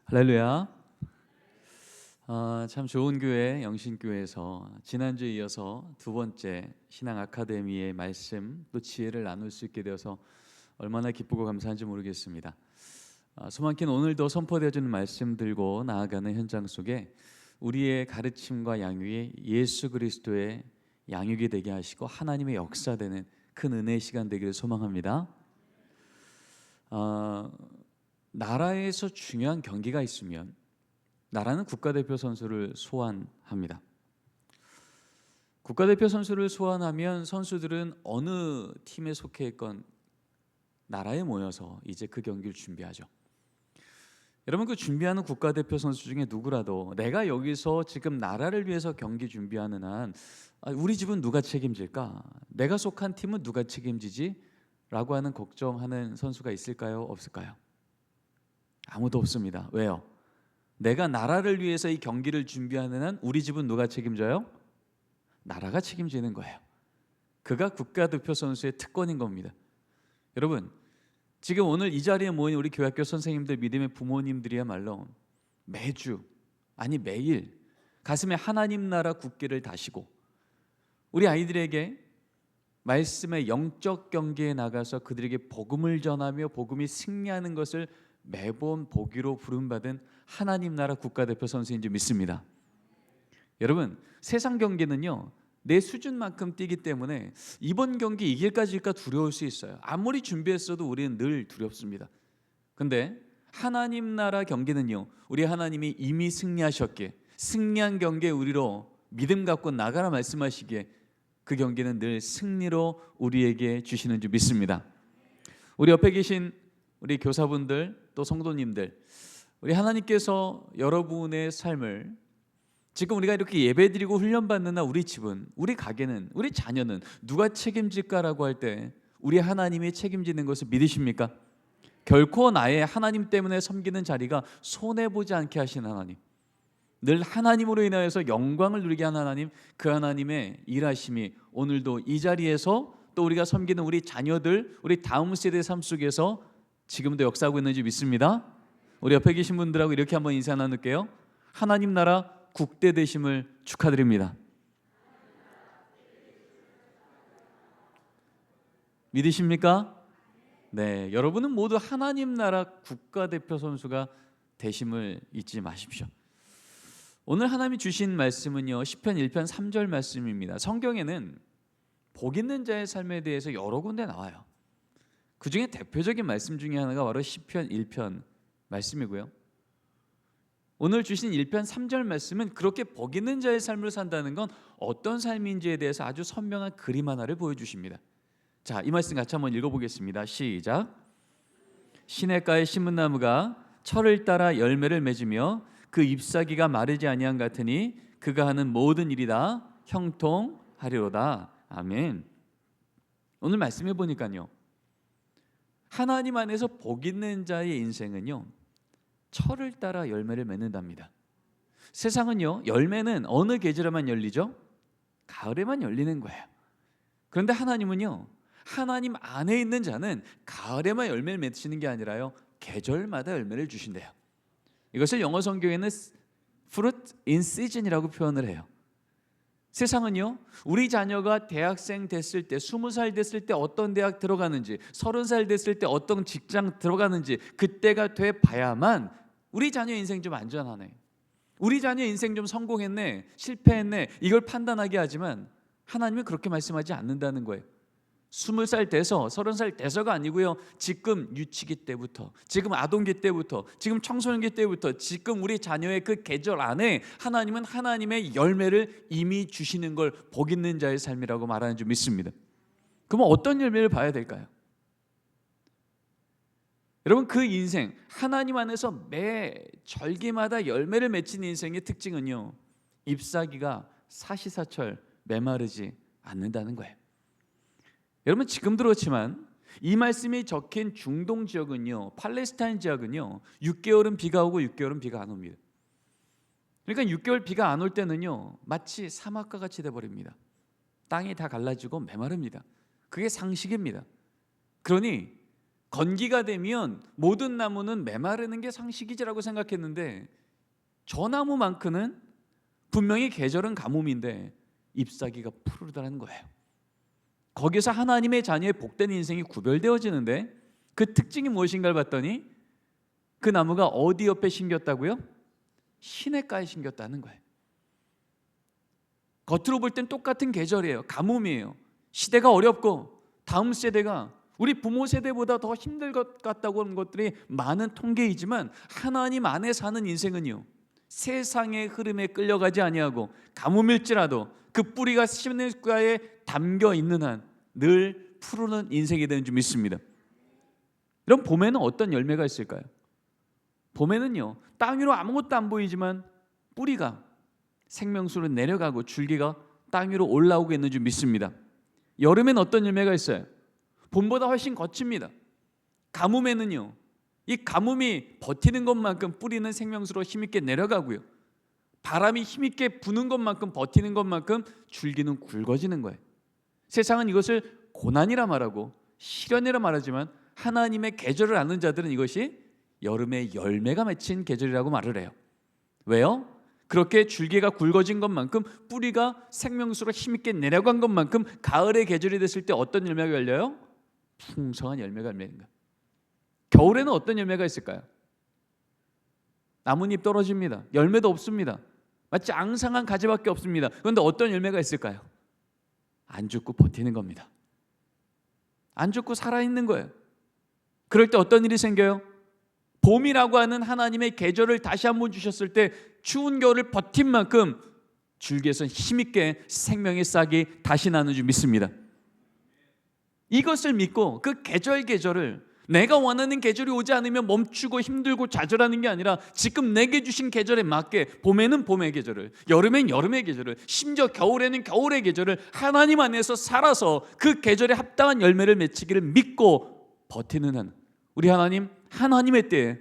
할렐루야. 참 좋은 교회 영신교회에서 지난주에 이어서 두 번째 신앙 아카데미의 말씀 또 지혜를 나눌 수 있게 되어서 얼마나 기쁘고 감사한지 모르겠습니다. 소망킨 오늘도 선포되어지는 말씀 들고 나아가는 현장 속에 우리의 가르침과 양육이 예수 그리스도의 양육이 되게 하시고 하나님의 역사되는 큰 은혜의 시간 되기를 소망합니다. 나라에서 중요한 경기가 있으면 나라는 국가대표 선수를 소환합니다. 국가대표 선수를 소환하면 선수들은 어느 팀에 속해 있건 나라에 모여서 이제 그 경기를 준비하죠. 여러분, 그 준비하는 국가대표 선수 중에 누구라도 내가 여기서 지금 나라를 위해서 경기 준비하는 한 우리 집은 누가 책임질까? 내가 속한 팀은 누가 책임지지? 라고 하는 걱정하는 선수가 있을까요? 없을까요? 아무도 없습니다. 왜요? 내가 나라를 위해서 이 경기를 준비하는 한 우리 집은 누가 책임져요? 나라가 책임지는 거예요. 그가 국가대표 선수의 특권인 겁니다. 여러분, 지금 오늘 이 자리에 모인 우리 교회학교 선생님들, 믿음의 부모님들이야말로 매주, 아니 매일 가슴에 하나님 나라 국기를 다시고 우리 아이들에게 말씀의 영적 경기에 나가서 그들에게 복음을 전하며 복음이 승리하는 것을 매번 보기로 부름받은 하나님 나라 국가대표 선수인 줄 믿습니다. 여러분, 세상 경기는요 내 수준만큼 뛰기 때문에 이번 경기 이길까 질까 두려울 수 있어요. 아무리 준비했어도 우리는 늘 두렵습니다. 근데 하나님 나라 경기는요 우리 하나님이 이미 승리하셨기에 승리한 경기에 우리로 믿음 갖고 나가라 말씀하시기에 그 경기는 늘 승리로 우리에게 주시는 줄 믿습니다. 우리 옆에 계신 우리 교사분들 또 성도님들, 우리 하나님께서 여러분의 삶을 지금 우리가 이렇게 예배드리고 훈련받는 날 우리 집은, 우리 가게는, 우리 자녀는 누가 책임질까라고 할 때 우리 하나님이 책임지는 것을 믿으십니까? 결코 나의 하나님 때문에 섬기는 자리가 손해보지 않게 하시는 하나님, 늘 하나님으로 인하여서 영광을 누리게 하는 하나님, 그 하나님의 일하심이 오늘도 이 자리에서 또 우리가 섬기는 우리 자녀들, 우리 다음 세대의 삶 속에서 지금도 역사하고 있는지 믿습니다. 우리 옆에 계신 분들하고 이렇게 한번 인사 나눌게요. 하나님 나라 국대 되심을 축하드립니다. 믿으십니까? 네, 여러분은 모두 하나님 나라 국가대표 선수가 되심을 잊지 마십시오. 오늘 하나님이 주신 말씀은요 시편 1편 3절 말씀입니다. 성경에는 복 있는 자의 삶에 대해서 여러 군데 나와요. 그 중에 대표적인 말씀 중에 하나가 바로 시편 1편 말씀이고요. 오늘 주신 1편 3절 말씀은 그렇게 복 있는 자의 삶을 산다는 건 어떤 삶인지에 대해서 아주 선명한 그림 하나를 보여주십니다. 자, 이 말씀 같이 한번 읽어보겠습니다. 시작. 시냇가의 신문나무가 철을 따라 열매를 맺으며 그 잎사귀가 마르지 아니한 같으니 그가 하는 모든 일이 다 형통하리로다. 아멘. 오늘 말씀해 보니까요 하나님 안에서 복 있는 자의 인생은요 철을 따라 열매를 맺는답니다. 세상은요 열매는 어느 계절에만 열리죠? 가을에만 열리는 거예요. 그런데 하나님은요 하나님 안에 있는 자는 가을에만 열매를 맺히는 게 아니라요 계절마다 열매를 주신대요. 이것을 영어 성경에는 fruit in season이라고 표현을 해요. 세상은요 우리 자녀가 대학생 됐을 때 20살 됐을 때 어떤 대학 들어가는지 30살 됐을 때 어떤 직장 들어가는지 그때가 돼 봐야만 우리 자녀 인생 좀 안전하네, 우리 자녀 인생 좀 성공했네, 실패했네 이걸 판단하게 하지만 하나님은 그렇게 말씀하지 않는다는 거예요. 20살 돼서 30살 돼서가 아니고요 지금 유치기 때부터, 지금 아동기 때부터, 지금 청소년기 때부터 지금 우리 자녀의 그 계절 안에 하나님은 하나님의 열매를 이미 주시는 걸 복 있는 자의 삶이라고 말하는 줄 믿습니다. 그러면 어떤 열매를 봐야 될까요? 여러분, 그 인생 하나님 안에서 매 절기마다 열매를 맺히는 인생의 특징은요 잎사귀가 사시사철 메마르지 않는다는 거예요. 여러분, 지금도 그렇지만 이 말씀이 적힌 중동 지역은요 팔레스타인 지역은요 6개월은 비가 오고 6개월은 비가 안 옵니다. 그러니까 6개월 비가 안 올 때는요 마치 사막과 같이 돼버립니다. 땅이 다 갈라지고 메마릅니다. 그게 상식입니다. 그러니 건기가 되면 모든 나무는 메마르는 게 상식이지라고 생각했는데 저 나무만큼은 분명히 계절은 가뭄인데 잎사귀가 푸르르다는 거예요. 거기서 하나님의 자녀의 복된 인생이 구별되어지는데 그 특징이 무엇인가를 봤더니 그 나무가 어디 옆에 심겼다고요? 시냇가에 심겼다는 거예요. 겉으로 볼 땐 똑같은 계절이에요. 가뭄이에요. 시대가 어렵고 다음 세대가 우리 부모 세대보다 더 힘들 것 같다고 하는 것들이 많은 통계이지만 하나님 안에 사는 인생은요, 세상의 흐름에 끌려가지 아니하고 가뭄일지라도 그 뿌리가 시냇가에 담겨 있는 한 늘 푸르는 인생이 되는 줄 믿습니다. 그럼 봄에는 어떤 열매가 있을까요? 봄에는요, 땅 위로 아무것도 안 보이지만 뿌리가 생명수로 내려가고 줄기가 땅 위로 올라오고 있는 줄 믿습니다. 여름엔 어떤 열매가 있어요? 봄보다 훨씬 거칩니다. 가뭄에는요, 이 가뭄이 버티는 것만큼 뿌리는 생명수로 힘있게 내려가고요, 바람이 힘있게 부는 것만큼 버티는 것만큼 줄기는 굵어지는 거예요. 세상은 이것을 고난이라 말하고 시련이라 말하지만 하나님의 계절을 아는 자들은 이것이 여름의 열매가 맺힌 계절이라고 말을 해요. 왜요? 그렇게 줄기가 굵어진 것만큼 뿌리가 생명수로 힘있게 내려간 것만큼 가을의 계절이 됐을 때 어떤 열매가 열려요? 풍성한 열매가 열리는 거예요. 겨울에는 어떤 열매가 있을까요? 나뭇잎 떨어집니다. 열매도 없습니다. 마치 앙상한 가지밖에 없습니다. 그런데 어떤 열매가 있을까요? 안 죽고 버티는 겁니다. 안 죽고 살아있는 거예요. 그럴 때 어떤 일이 생겨요? 봄이라고 하는 하나님의 계절을 다시 한번 주셨을 때 추운 겨울을 버틴 만큼 줄기에서 힘있게 생명의 싹이 다시 나는 줄 믿습니다. 이것을 믿고 그 계절을 내가 원하는 계절이 오지 않으면 멈추고 힘들고 좌절하는 게 아니라 지금 내게 주신 계절에 맞게 봄에는 봄의 계절을, 여름엔 여름의 계절을, 심지어 겨울에는 겨울의 계절을 하나님 안에서 살아서 그 계절에 합당한 열매를 맺히기를 믿고 버티는 한 우리 하나님의 때에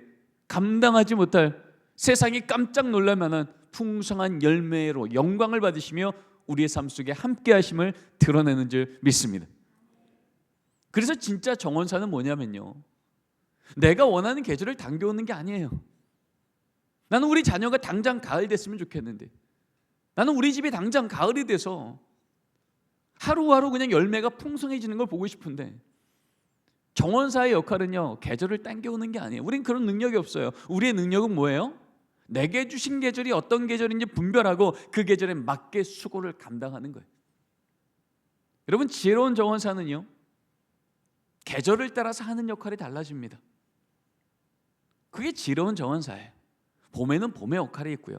감당하지 못할 세상이 깜짝 놀랄 만한 풍성한 열매로 영광을 받으시며 우리의 삶 속에 함께 하심을 드러내는 줄 믿습니다. 그래서 진짜 정원사는 뭐냐면요, 내가 원하는 계절을 당겨오는 게 아니에요. 나는 우리 자녀가 당장 가을 됐으면 좋겠는데, 나는 우리 집이 당장 가을이 돼서 하루하루 그냥 열매가 풍성해지는 걸 보고 싶은데, 정원사의 역할은요, 계절을 당겨오는 게 아니에요. 우린 그런 능력이 없어요. 우리의 능력은 뭐예요? 내게 주신 계절이 어떤 계절인지 분별하고 그 계절에 맞게 수고를 감당하는 거예요. 여러분, 지혜로운 정원사는요, 계절을 따라서 하는 역할이 달라집니다. 그게 지혜로운 정원사예요. 봄에는 봄의 역할이 있고요,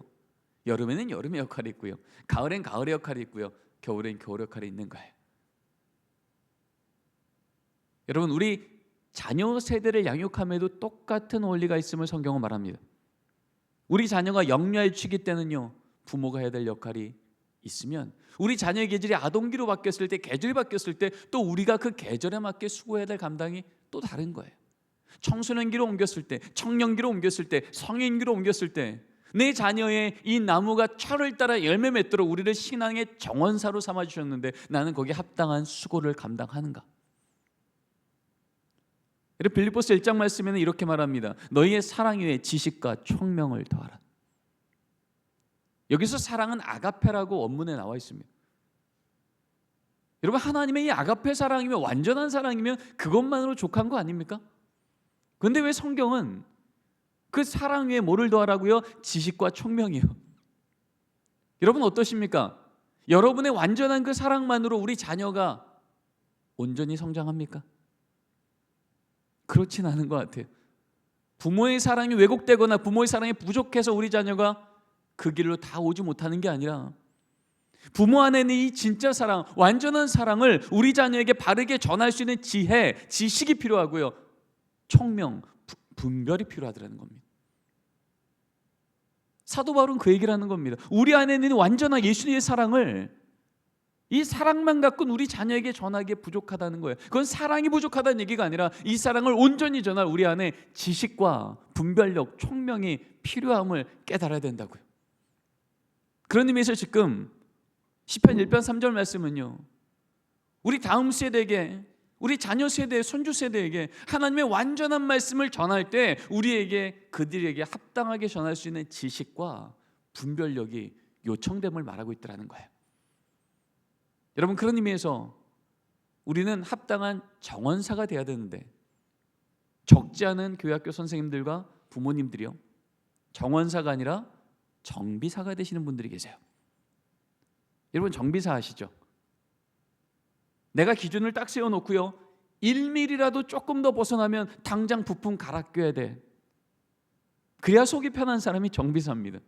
여름에는 여름의 역할이 있고요, 가을엔 가을의 역할이 있고요, 겨울엔 겨울의 역할이 있는 거예요. 여러분, 우리 자녀 세대를 양육함에도 똑같은 원리가 있음을 성경은 말합니다. 우리 자녀가 영유아의 취기 때는요, 부모가 해야 될 역할이 있으면 우리 자녀의 계절이 아동기로 바뀌었을 때, 계절이 바뀌었을 때 또 우리가 그 계절에 맞게 수고해야 될 감당이 또 다른 거예요. 청소년기로 옮겼을 때, 청년기로 옮겼을 때, 성인기로 옮겼을 때 내 자녀의 이 나무가 철을 따라 열매 맺도록 우리를 신앙의 정원사로 삼아주셨는데 나는 거기에 합당한 수고를 감당하는가? 빌립보서 1장 말씀에는 이렇게 말합니다. 너희의 사랑 위에 지식과 총명을 더하라. 여기서 사랑은 아가페라고 원문에 나와 있습니다. 여러분, 하나님의 이 아가페 사랑이면, 완전한 사랑이면 그것만으로 족한 거 아닙니까? 그런데 왜 성경은 그 사랑 위에 뭐를 더하라고요? 지식과 총명이요. 여러분 어떠십니까? 여러분의 완전한 그 사랑만으로 우리 자녀가 온전히 성장합니까? 그렇진 않은 것 같아요. 부모의 사랑이 왜곡되거나 부모의 사랑이 부족해서 우리 자녀가 그 길로 다 오지 못하는 게 아니라 부모 안에는 이 진짜 사랑, 완전한 사랑을 우리 자녀에게 바르게 전할 수 있는 지혜, 지식이 필요하고요, 총명, 분별이 필요하더라는 겁니다. 사도 바울은 그 얘기를 하는 겁니다. 우리 안에는 완전한 예수님의 사랑을, 이 사랑만 갖고는 우리 자녀에게 전하기에 부족하다는 거예요. 그건 사랑이 부족하다는 얘기가 아니라 이 사랑을 온전히 전할 우리 안에 지식과 분별력, 총명이 필요함을 깨달아야 된다고요. 그런 의미에서 지금 시편 1편 3절 말씀은요, 우리 다음 세대에게 우리 자녀 세대, 손주 세대에게 하나님의 완전한 말씀을 전할 때 우리에게 그들에게 합당하게 전할 수 있는 지식과 분별력이 요청됨을 말하고 있더라는 거예요. 여러분, 그런 의미에서 우리는 합당한 정원사가 되어야 되는데 적지 않은 교회학교 선생님들과 부모님들이요, 정원사가 아니라 정비사가 되시는 분들이 계세요. 여러분, 정비사 아시죠? 내가 기준을 딱 세워놓고요, 1mm라도 조금 더 벗어나면 당장 부품 갈아 껴야 돼. 그래야 속이 편한 사람이 정비사입니다.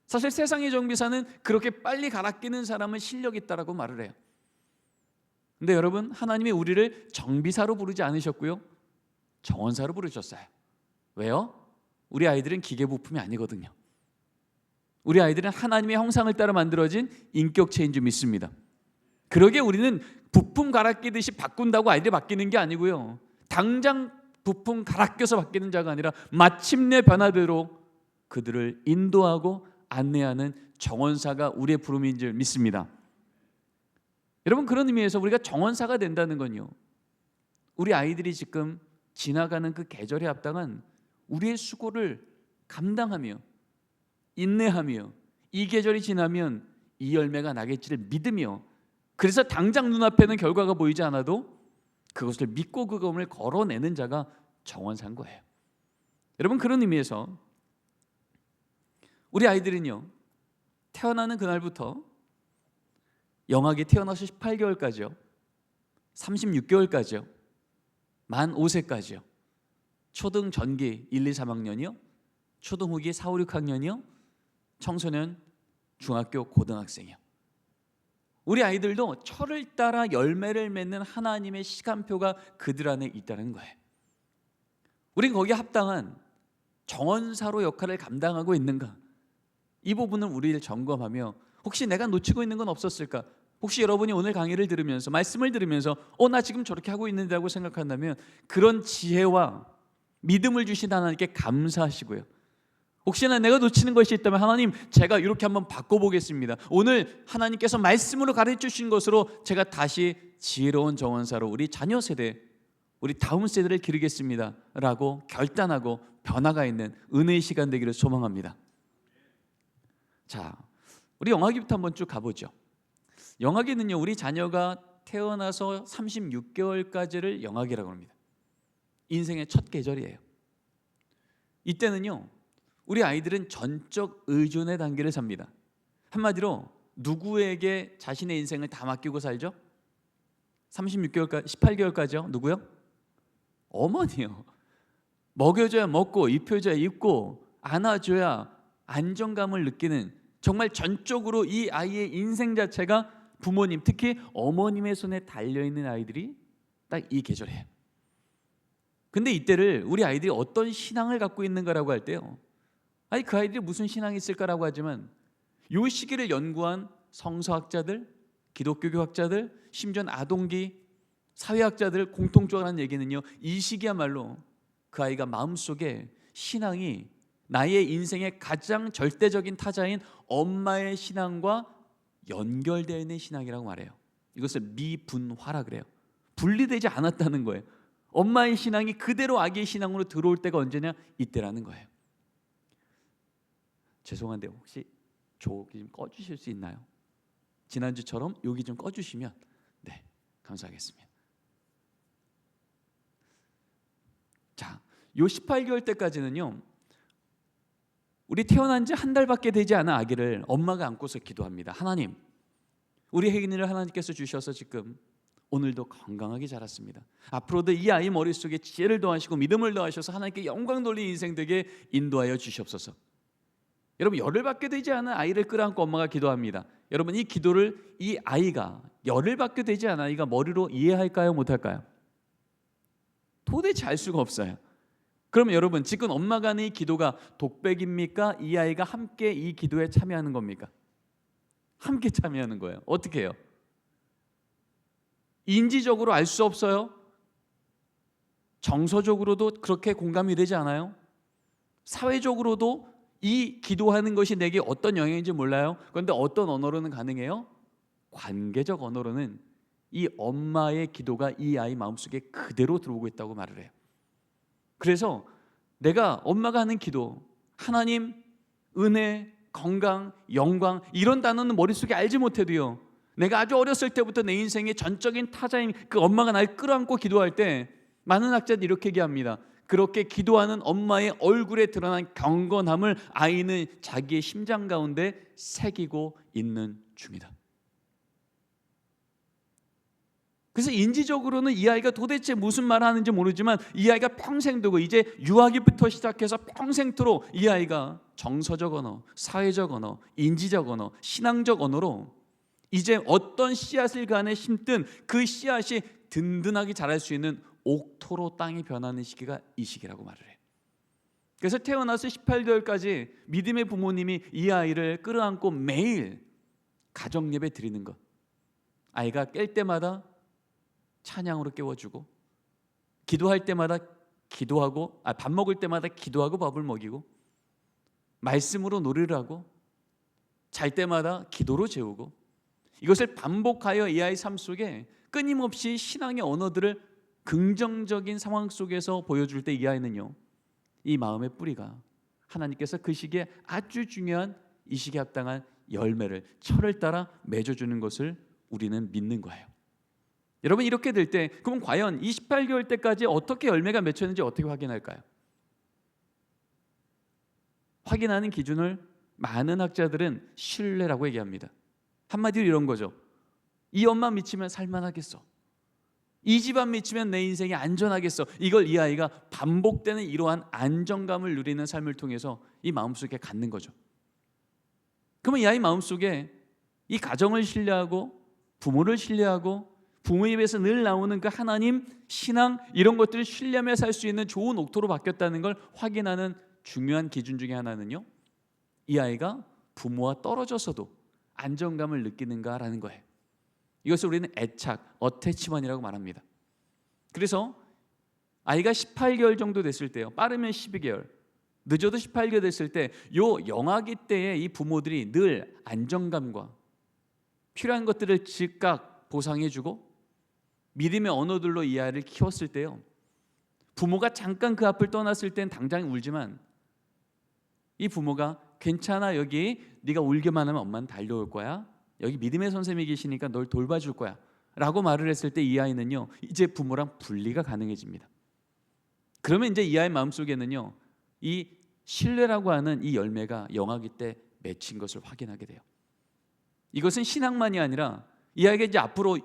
사실 세상의 정비사는 그렇게 빨리 갈아 끼는 사람은 실력 있다라고 말을 해요. 근데 여러분, 하나님이 우리를 정비사로 부르지 않으셨고요, 정원사로 부르셨어요. 왜요? 우리 아이들은 기계 부품이 아니거든요. 우리 아이들은 하나님의 형상을 따라 만들어진 인격체인 줄 믿습니다. 그러기에 우리는 부품 갈아 끼듯이 바꾼다고 아이들이 바뀌는 게 아니고요, 당장 부품 갈아 껴서 바뀌는 자가 아니라 마침내 변화되도록 그들을 인도하고 안내하는 정원사가 우리의 부름인 줄 믿습니다. 여러분, 그런 의미에서 우리가 정원사가 된다는 건요, 우리 아이들이 지금 지나가는 그 계절에 합당한 우리의 수고를 감당하며 인내하며 이 계절이 지나면 이 열매가 나겠지를 믿으며, 그래서 당장 눈앞에는 결과가 보이지 않아도 그것을 믿고 그 검을 걸어내는 자가 정원사인 거예요. 여러분, 그런 의미에서 우리 아이들은요, 태어나는 그날부터 영학이 태어나서 18개월까지요, 36개월까지요, 만 5세까지요, 초등 전기 1, 2, 3학년이요, 초등 후기 4, 5, 6학년이요, 청소년, 중학교, 고등학생이요. 우리 아이들도 철을 따라 열매를 맺는 하나님의 시간표가 그들 안에 있다는 거예요. 우린 거기에 합당한 정원사로 역할을 감당하고 있는가, 이 부분을 우리를 점검하며 혹시 내가 놓치고 있는 건 없었을까? 혹시 여러분이 오늘 강의를 들으면서, 말씀을 들으면서 나 지금 저렇게 하고 있는데 라고 생각한다면 그런 지혜와 믿음을 주신 하나님께 감사하시고요, 혹시나 내가 놓치는 것이 있다면 하나님, 제가 이렇게 한번 바꿔보겠습니다. 오늘 하나님께서 말씀으로 가르쳐 주신 것으로 제가 다시 지혜로운 정원사로 우리 자녀 세대, 우리 다음 세대를 기르겠습니다 라고 결단하고 변화가 있는 은혜의 시간 되기를 소망합니다. 자, 우리 영화기부터 한번 쭉 가보죠. 영화기는요, 우리 자녀가 태어나서 36개월까지를 영화기라고 합니다. 인생의 첫 계절이에요. 이때는요, 우리 아이들은 전적 의존의 단계를 삽니다. 한마디로 누구에게 자신의 인생을 다 맡기고 살죠? 36개월까지, 18개월까지요. 누구요? 어머니요. 먹여줘야 먹고, 입혀줘야 입고, 안아줘야 안정감을 느끼는, 정말 전적으로 이 아이의 인생 자체가 부모님, 특히 어머님의 손에 달려있는 아이들이 딱 이 계절이에요. 근데 이때를 우리 아이들이 어떤 신앙을 갖고 있는가라고 할 때요, 아니 그 아이들이 무슨 신앙이 있을까라고 하지만 이 시기를 연구한 성서학자들, 기독교 교학자들, 심지어 아동기 사회학자들 공통적으로 하는 얘기는요, 이 시기야말로 그 아이가 마음속에 신앙이 나의 인생의 가장 절대적인 타자인 엄마의 신앙과 연결되어 있는 신앙이라고 말해요. 이것을 미분화라 그래요. 분리되지 않았다는 거예요. 엄마의 신앙이 그대로 아기의 신앙으로 들어올 때가 언제냐? 이때라는 거예요. 죄송한데 혹시 저기 좀 꺼주실 수 있나요? 지난주처럼 여기 좀 꺼주시면 네, 감사하겠습니다. 자, 요 18개월 때까지는요, 우리 태어난 지 한 달밖에 되지 않은 아기를 엄마가 안고서 기도합니다. 하나님, 우리 혜인이를 하나님께서 주셔서 지금 오늘도 건강하게 자랐습니다. 앞으로도 이 아이 머릿속에 지혜를 더하시고 믿음을 더하셔서 하나님께 영광 돌리는 인생 되게 인도하여 주시옵소서. 여러분, 열을 받게 되지 않은 아이를 끌어안고 엄마가 기도합니다. 여러분, 이 기도를 이 아이가 열을 받게 되지 않은 아이가 머리로 이해할까요? 못할까요? 도대체 알 수가 없어요. 그러면 여러분, 지금 엄마가 하는 이 기도가 독백입니까? 이 아이가 함께 이 기도에 참여하는 겁니까? 함께 참여하는 거예요. 어떻게 해요? 인지적으로 알 수 없어요? 정서적으로도 그렇게 공감이 되지 않아요? 사회적으로도 이 기도하는 것이 내게 어떤 영향인지 몰라요? 그런데 어떤 언어로는 가능해요? 관계적 언어로는 이 엄마의 기도가 이 아이 마음속에 그대로 들어오고 있다고 말을 해요. 그래서 내가 엄마가 하는 기도, 하나님, 은혜, 건강, 영광 이런 단어는 머릿속에 알지 못해도요, 내가 아주 어렸을 때부터 내 인생의 전적인 타자인 그 엄마가 날 끌어안고 기도할 때 많은 학자들이 이렇게 얘기합니다. 그렇게 기도하는 엄마의 얼굴에 드러난 경건함을 아이는 자기의 심장 가운데 새기고 있는 중이다. 그래서 인지적으로는 이 아이가 도대체 무슨 말을 하는지 모르지만 이 아이가 평생 두고 이제 유아기부터 시작해서 평생토록 이 아이가 정서적 언어, 사회적 언어, 인지적 언어, 신앙적 언어로 이제 어떤 씨앗을 간에 심든 그 씨앗이 든든하게 자랄 수 있는 옥토로 땅이 변하는 시기가 이 시기라고 말을 해요. 그래서 태어나서 18개월까지 믿음의 부모님이 이 아이를 끌어안고 매일 가정 예배 드리는 것, 아이가 깰 때마다 찬양으로 깨워주고, 기도할 때마다 기도하고, 밥 먹을 때마다 기도하고 밥을 먹이고, 말씀으로 놀이를 하고, 잘 때마다 기도로 재우고, 이것을 반복하여 이 아이 삶 속에 끊임없이 신앙의 언어들을 긍정적인 상황 속에서 보여줄 때 이 아이는요, 이 마음의 뿌리가 하나님께서 그 시기에 아주 중요한 이 시기에 합당한 열매를, 철을 따라 맺어주는 것을 우리는 믿는 거예요. 여러분, 이렇게 될 때 그럼 과연 28개월 때까지 어떻게 열매가 맺혔는지 어떻게 확인할까요? 확인하는 기준을 많은 학자들은 신뢰라고 얘기합니다. 한마디로 이런 거죠. 이 엄마 믿으면 살만하겠어, 이 집안 믿으면 내 인생이 안전하겠어. 이걸 이 아이가 반복되는 이러한 안정감을 누리는 삶을 통해서 이 마음속에 갖는 거죠. 그러면 이 아이 마음속에 이 가정을 신뢰하고 부모를 신뢰하고 부모의 입에서 늘 나오는 그 하나님, 신앙 이런 것들을 신뢰하며 살 수 있는 좋은 옥토로 바뀌었다는 걸 확인하는 중요한 기준 중에 하나는요, 이 아이가 부모와 떨어져서도 안정감을 느끼는가라는 거예요. 이것을 우리는 애착, 어태치먼이라고 말합니다. 그래서 아이가 18개월 정도 됐을 때요, 빠르면 12개월, 늦어도 18개월 됐을 때 요 영아기 때에 이 부모들이 늘 안정감과 필요한 것들을 즉각 보상해주고 믿음의 언어들로 이 아이를 키웠을 때요, 부모가 잠깐 그 앞을 떠났을 땐 당장 울지만 이 부모가 괜찮아, 여기 네가 울기만 하면 엄마는 달려올 거야, 여기 믿음의 선생님이 계시니까 널 돌봐줄 거야 라고 말을 했을 때 이 아이는요, 이제 부모랑 분리가 가능해집니다. 그러면 이제 이 아이 마음속에는요, 이 신뢰라고 하는 이 열매가 영아기 때 맺힌 것을 확인하게 돼요. 이것은 신앙만이 아니라 이 아이가 이제 앞으로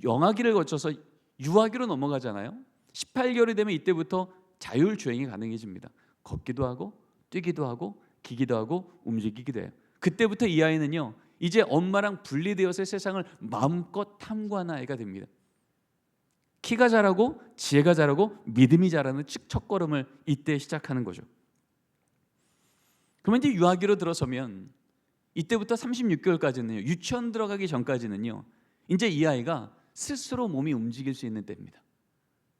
영아기를 거쳐서 유아기로 넘어가잖아요. 18개월이 되면 이때부터 자율주행이 가능해집니다. 걷기도 하고 뛰기도 하고 기기도 하고 움직이기도 해요. 그때부터 이 아이는요, 이제 엄마랑 분리되어서 세상을 마음껏 탐구하는 아이가 됩니다. 키가 자라고 지혜가 자라고 믿음이 자라는 첫걸음을 이때 시작하는 거죠. 그러면 이제 유아기로 들어서면 이때부터 36개월까지는요, 유치원 들어가기 전까지는요, 이제 이 아이가 스스로 몸이 움직일 수 있는 때입니다.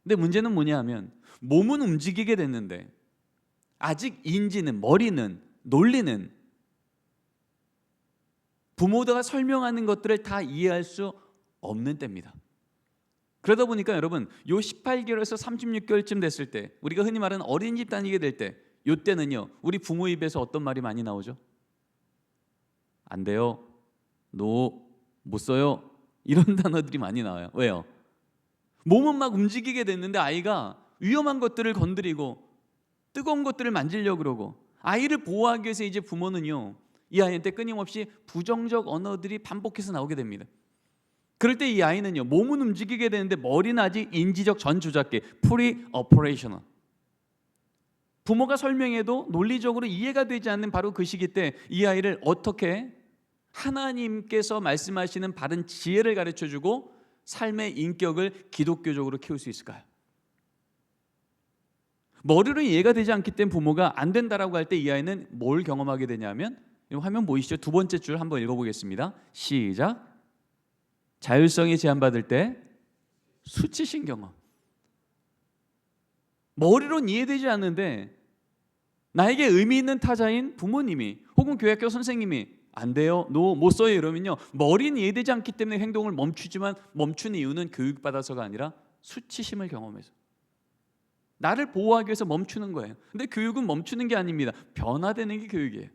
근데 문제는 뭐냐 하면 몸은 움직이게 됐는데 아직 인지는, 머리는, 논리는 부모가 설명하는 것들을 다 이해할 수 없는 때입니다. 그러다 보니까 여러분, 요 18개월에서 36개월쯤 됐을 때, 우리가 흔히 말하는 어린이집 다니게 될 때, 요 때는요, 우리 부모 입에서 어떤 말이 많이 나오죠? 안 돼요, 노, 못 써요, 이런 단어들이 많이 나와요. 왜요? 몸은 막 움직이게 됐는데 아이가 위험한 것들을 건드리고 뜨거운 것들을 만지려고 그러고, 아이를 보호하기 위해서 이제 부모는요, 이 아이한테 끊임없이 부정적 언어들이 반복해서 나오게 됩니다. 그럴 때 이 아이는요, 몸은 움직이게 되는데 머리는 아직 인지적 전조작기, 프리-오퍼레이셔널, 부모가 설명해도 논리적으로 이해가 되지 않는 바로 그 시기 때 이 아이를 어떻게 하나님께서 말씀하시는 바른 지혜를 가르쳐주고 삶의 인격을 기독교적으로 키울 수 있을까요? 머리로 이해가 되지 않기 때문에 부모가 안 된다라고 할 때 이 아이는 뭘 경험하게 되냐면, 화면 보이시죠? 두 번째 줄 한번 읽어보겠습니다. 시작. 자율성이 제한받을 때 수치심 경험. 머리로는 이해되지 않는데 나에게 의미 있는 타자인 부모님이 혹은 교회학교 선생님이 안 돼요, 노, 못 써요 이러면요, 머리는 이해되지 않기 때문에 행동을 멈추지만 멈춘 이유는 교육받아서가 아니라 수치심을 경험해서 나를 보호하기 위해서 멈추는 거예요. 근데 교육은 멈추는 게 아닙니다. 변화되는 게 교육이에요.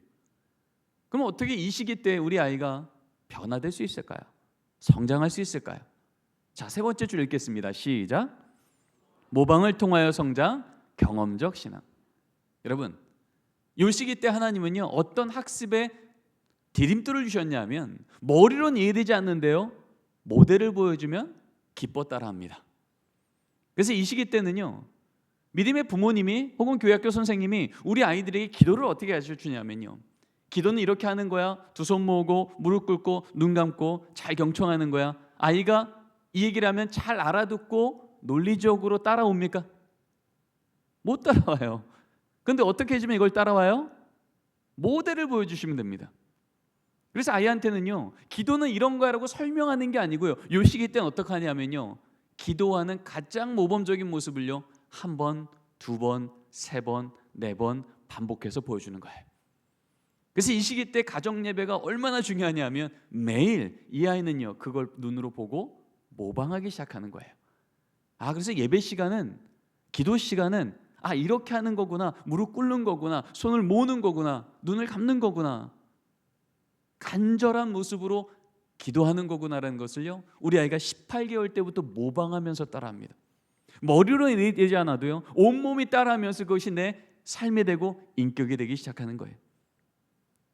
그럼 어떻게 이 시기 때 우리 아이가 변화될 수 있을까요? 성장할 수 있을까요? 자, 세 번째 줄 읽겠습니다. 시작. 모방을 통하여 성장, 경험적 신앙. 여러분, 이 시기 때 하나님은요, 어떤 학습에 디딤돌을 주셨냐면 머리로는 이해되지 않는데요, 모델을 보여주면 기뻐 따라합니다. 그래서 이 시기 때는요, 믿음의 부모님이 혹은 교회학교 선생님이 우리 아이들에게 기도를 어떻게 가르쳐주냐면요, 기도는 이렇게 하는 거야. 두 손 모으고 무릎 꿇고 눈 감고 잘 경청하는 거야. 아이가 이 얘기를 하면 잘 알아듣고 논리적으로 따라옵니까? 못 따라와요. 근데 어떻게 해주면 이걸 따라와요? 모델을 보여주시면 됩니다. 그래서 아이한테는요, 기도는 이런 거라고 설명하는 게 아니고요, 요 시기 때는 어떻게 하냐면요, 기도하는 가장 모범적인 모습을요, 한 번, 두 번, 세 번, 네 번 반복해서 보여주는 거예요. 그래서 이 시기 때 가정 예배가 얼마나 중요하냐면 매일 이 아이는요, 그걸 눈으로 보고 모방하기 시작하는 거예요. 아, 그래서 예배 시간은, 기도 시간은 이렇게 하는 거구나, 무릎 꿇는 거구나, 손을 모으는 거구나, 눈을 감는 거구나, 간절한 모습으로 기도하는 거구나라는 것을요, 우리 아이가 18개월 때부터 모방하면서 따라합니다. 머리로 이해되지 않아도요, 온몸이 따라하면서 그것이 내 삶이 되고 인격이 되기 시작하는 거예요.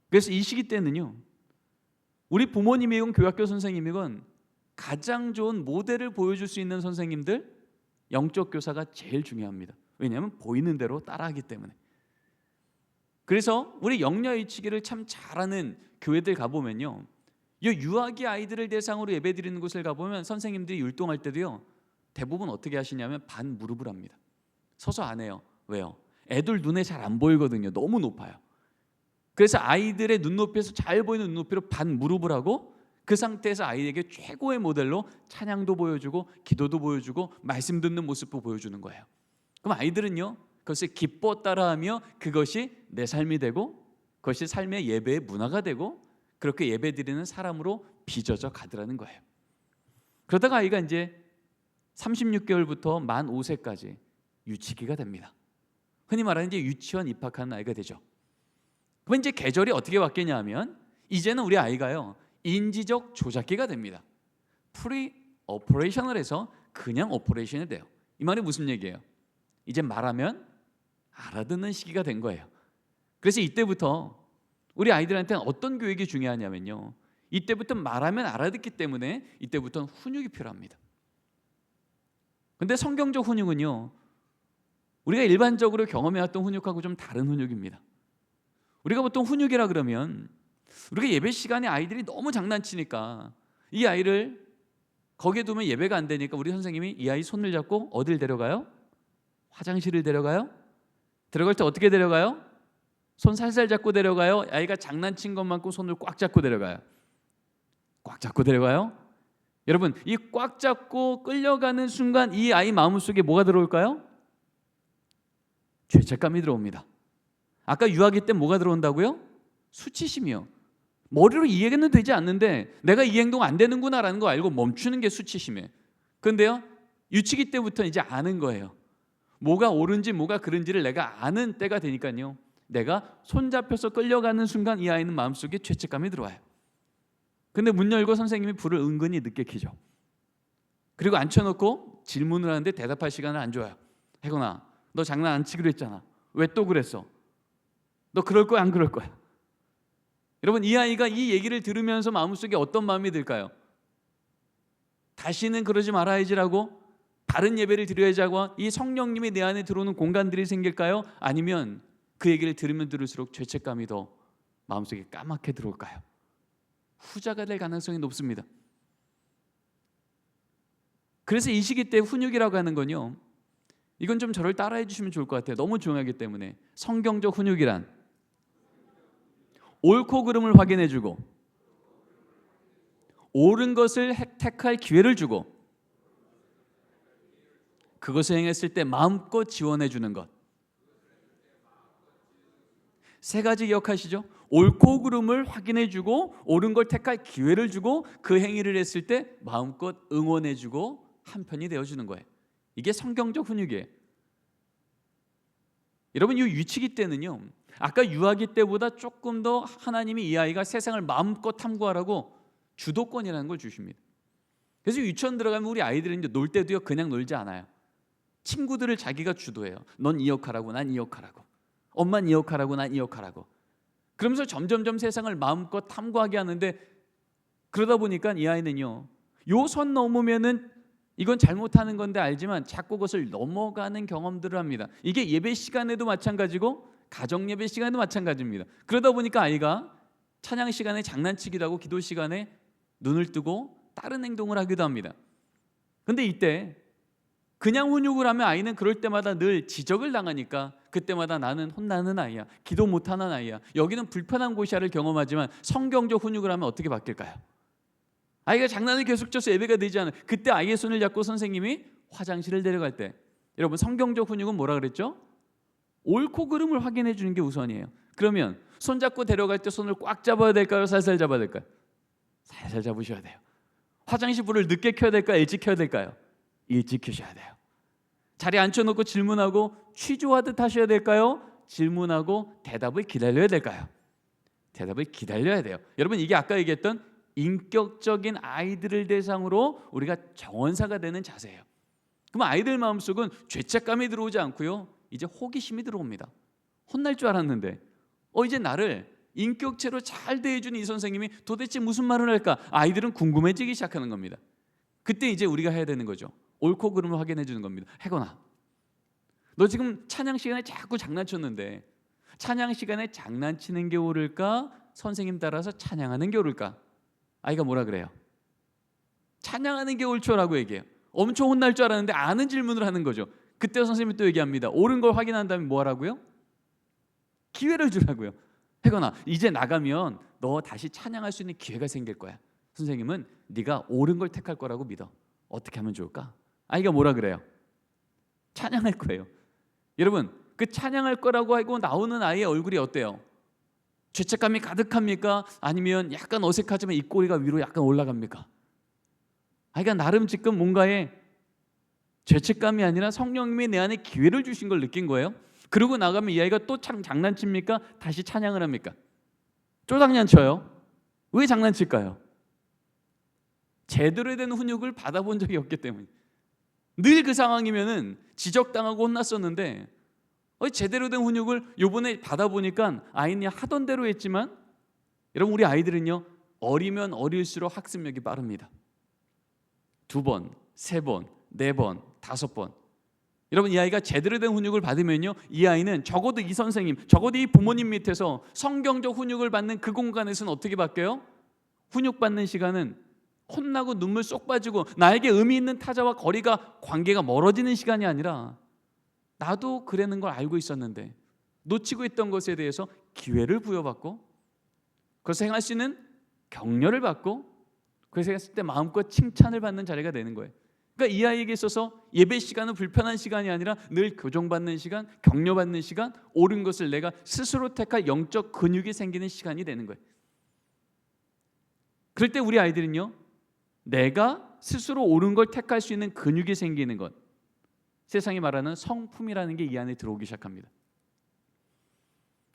그래서 이 시기 때는요, 우리 부모님이건 교학교 선생님이건 가장 좋은 모델을 보여줄 수 있는 선생님들, 영적 교사가 제일 중요합니다. 왜냐하면 보이는 대로 따라하기 때문에. 그래서 우리 영녀이치기를 참 잘하는 교회들 가보면요, 이 유아기 아이들을 대상으로 예배드리는 곳을 가보면 선생님들이 율동할 때도요, 대부분 어떻게 하시냐면 반 무릎을 합니다. 서서 안 해요. 왜요? 애들 눈에 잘 안 보이거든요. 너무 높아요. 그래서 아이들의 눈높이에서 잘 보이는 눈높이로 반 무릎을 하고, 그 상태에서 아이에게 최고의 모델로 찬양도 보여주고 기도도 보여주고 말씀 듣는 모습도 보여주는 거예요. 그럼 아이들은요, 그것을 기뻐 따라하며 그것이 내 삶이 되고 그것이 삶의 예배의 문화가 되고 그렇게 예배드리는 사람으로 빚어져 가더라는 거예요. 그러다가 아이가 이제 36개월부터 만 5세까지 유치기가 됩니다. 흔히 말하는 이제 유치원 입학하는 아이가 되죠. 그럼 이제 계절이 어떻게 바뀌냐 하면 이제는 우리 아이가요, 인지적 조작기가 됩니다. 프리 오퍼레이셔널에서 그냥 오퍼레이션이 돼요. 이 말이 무슨 얘기예요? 이제 말하면 알아듣는 시기가 된 거예요. 그래서 이때부터 우리 아이들한테는 어떤 교육이 중요하냐면요, 이때부터 말하면 알아듣기 때문에 이때부터는 훈육이 필요합니다. 근데 성경적 훈육은요, 우리가 일반적으로 경험해왔던 훈육하고 좀 다른 훈육입니다. 우리가 보통 훈육이라 그러면 우리가 예배 시간에 아이들이 너무 장난치니까 이 아이를 거기에 두면 예배가 안 되니까 우리 선생님이 이 아이 손을 잡고 어딜 데려가요? 화장실을 데려가요? 들어갈 때 어떻게 데려가요? 손 살살 잡고 데려가요? 아이가 장난친 것만큼 손을 꽉 잡고 데려가요? 꽉 잡고 데려가요? 여러분, 이 꽉 잡고 끌려가는 순간 이 아이 마음속에 뭐가 들어올까요? 죄책감이 들어옵니다. 아까 유아기 때 뭐가 들어온다고요? 수치심이요. 머리로 이해는 되지 않는데 내가 이 행동 안 되는구나라는 거 알고 멈추는 게 수치심이에요. 그런데요, 유치기 때부터 이제 아는 거예요. 뭐가 옳은지 뭐가 그른지를 내가 아는 때가 되니까요, 내가 손잡혀서 끌려가는 순간 이 아이는 마음속에 죄책감이 들어와요. 근데 문 열고 선생님이 불을 은근히 늦게 켜죠. 그리고 앉혀놓고 질문을 하는데 대답할 시간을 안 줘요. 혜건아, 너 장난 안 치기로 했잖아. 왜 또 그랬어? 너 그럴 거야 안 그럴 거야? 여러분, 이 아이가 이 얘기를 들으면서 마음속에 어떤 마음이 들까요? 다시는 그러지 말아야지라고, 다른 예배를 드려야지 하고 이 성령님이 내 안에 들어오는 공간들이 생길까요? 아니면 그 얘기를 들으면 들을수록 죄책감이 더 마음속에 까맣게 들어올까요? 후자가 될 가능성이 높습니다. 그래서 이 시기 때 훈육이라고 하는 건요, 이건 좀 저를 따라해 주시면 좋을 것 같아요. 너무 중요하기 때문에. 성경적 훈육이란 옳고 그름을 확인해 주고 옳은 것을 택할 기회를 주고 그것을 행했을 때 마음껏 지원해 주는 것. 세 가지 기억하시죠? 옳고 그름을 확인해주고 옳은 걸 택할 기회를 주고 그 행위를 했을 때 마음껏 응원해주고 한편이 되어주는 거예요. 이게 성경적 훈육이에요. 여러분, 이 유치기 때는요, 아까 유아기 때보다 조금 더 하나님이 이 아이가 세상을 마음껏 탐구하라고 주도권이라는 걸 주십니다. 그래서 유치원 들어가면 우리 아이들은 이제 놀 때도요 그냥 놀지 않아요. 친구들을 자기가 주도해요. 넌 이 역할하고 난 이 역할하고, 엄마는 이 역할하고 난 이 역할하고. 그러면서 점점점 세상을 마음껏 탐구하게 하는데, 그러다 보니까 이 아이는요, 요 선 넘으면은 이건 잘못하는 건데 알지만 자꾸 그것을 넘어가는 경험들을 합니다. 이게 예배 시간에도 마찬가지고 가정 예배 시간에도 마찬가지입니다. 그러다 보니까 아이가 찬양 시간에 장난치기도 하고 기도 시간에 눈을 뜨고 다른 행동을 하기도 합니다. 근데 이때 그냥 훈육을 하면 아이는 그럴 때마다 늘 지적을 당하니까 그때마다 나는 혼나는 아이야, 기도 못하는 아이야, 여기는 불편한 곳이야를 경험하지만 성경적 훈육을 하면 어떻게 바뀔까요? 아이가 장난을 계속 쳐서 예배가 되지 않아요. 그때 아이의 손을 잡고 선생님이 화장실을 데려갈 때, 여러분 성경적 훈육은 뭐라 그랬죠? 옳고 그름을 확인해 주는 게 우선이에요. 그러면 손 잡고 데려갈 때 손을 꽉 잡아야 될까요? 살살 잡아야 될까요? 살살 잡으셔야 돼요. 화장실 불을 늦게 켜야 될까요? 일찍 켜야 될까요? 일찍 켜셔야 돼요. 자리에 앉혀놓고 질문하고 취조하듯 하셔야 될까요? 질문하고 대답을 기다려야 될까요? 대답을 기다려야 돼요. 여러분, 이게 아까 얘기했던 인격적인 아이들을 대상으로 우리가 정원사가 되는 자세예요. 그럼 아이들 마음속은 죄책감이 들어오지 않고요, 이제 호기심이 들어옵니다. 혼날 줄 알았는데 이제 나를 인격체로 잘 대해주는 이 선생님이 도대체 무슨 말을 할까? 아이들은 궁금해지기 시작하는 겁니다. 그때 이제 우리가 해야 되는 거죠. 옳고 그름을 확인해 주는 겁니다. 혜건아, 너 지금 찬양 시간에 자꾸 장난쳤는데 찬양 시간에 장난치는 게 옳을까? 선생님 따라서 찬양하는 게 옳을까? 아이가 뭐라 그래요? 찬양하는 게 옳죠라고 얘기해요. 엄청 혼날 줄 알았는데 아는 질문을 하는 거죠. 그때 선생님이 또 얘기합니다. 옳은 걸 확인한 다음에 뭐 하라고요? 기회를 주라고요. 혜건아, 이제 나가면 너 다시 찬양할 수 있는 기회가 생길 거야. 선생님은 네가 옳은 걸 택할 거라고 믿어. 어떻게 하면 좋을까? 아이가 뭐라 그래요? 찬양할 거예요. 여러분, 그 찬양할 거라고 하고 나오는 아이의 얼굴이 어때요? 죄책감이 가득합니까? 아니면 약간 어색하지만 입꼬리가 위로 약간 올라갑니까? 아이가 나름 지금 뭔가에 죄책감이 아니라 성령님이 내 안에 기회를 주신 걸 느낀 거예요. 그러고 나가면 이 아이가 또 장난칩니까? 다시 찬양을 합니까? 또 장난쳐요. 왜 장난칠까요? 제대로 된 훈육을 받아본 적이 없기 때문에. 늘 그 상황이면은 지적당하고 혼났었는데 제대로 된 훈육을 요번에 받아보니까 아이는 하던 대로 했지만, 여러분 우리 아이들은요 어리면 어릴수록 학습력이 빠릅니다. 2번, 3번, 4번, 5번. 여러분 이 아이가 제대로 된 훈육을 받으면요, 이 아이는 적어도 이 선생님, 적어도 이 부모님 밑에서 성경적 훈육을 받는 그 공간에서는 어떻게 바뀌어요? 훈육받는 시간은 혼나고 눈물 쏙 빠지고 나에게 의미 있는 타자와 관계가 멀어지는 시간이 아니라, 나도 그러는 걸 알고 있었는데 놓치고 있던 것에 대해서 기회를 부여받고 그것을 행할 수 있는 격려를 받고 그래서 했을 때 마음껏 칭찬을 받는 자리가 되는 거예요. 그러니까 이 아이에게 있어서 예배 시간은 불편한 시간이 아니라 늘 교정받는 시간, 격려받는 시간, 옳은 것을 내가 스스로 택할 영적 근육이 생기는 시간이 되는 거예요. 그럴 때 우리 아이들은요, 내가 스스로 옳은 걸 택할 수 있는 근육이 생기는 것, 세상이 말하는 성품이라는 게 이 안에 들어오기 시작합니다.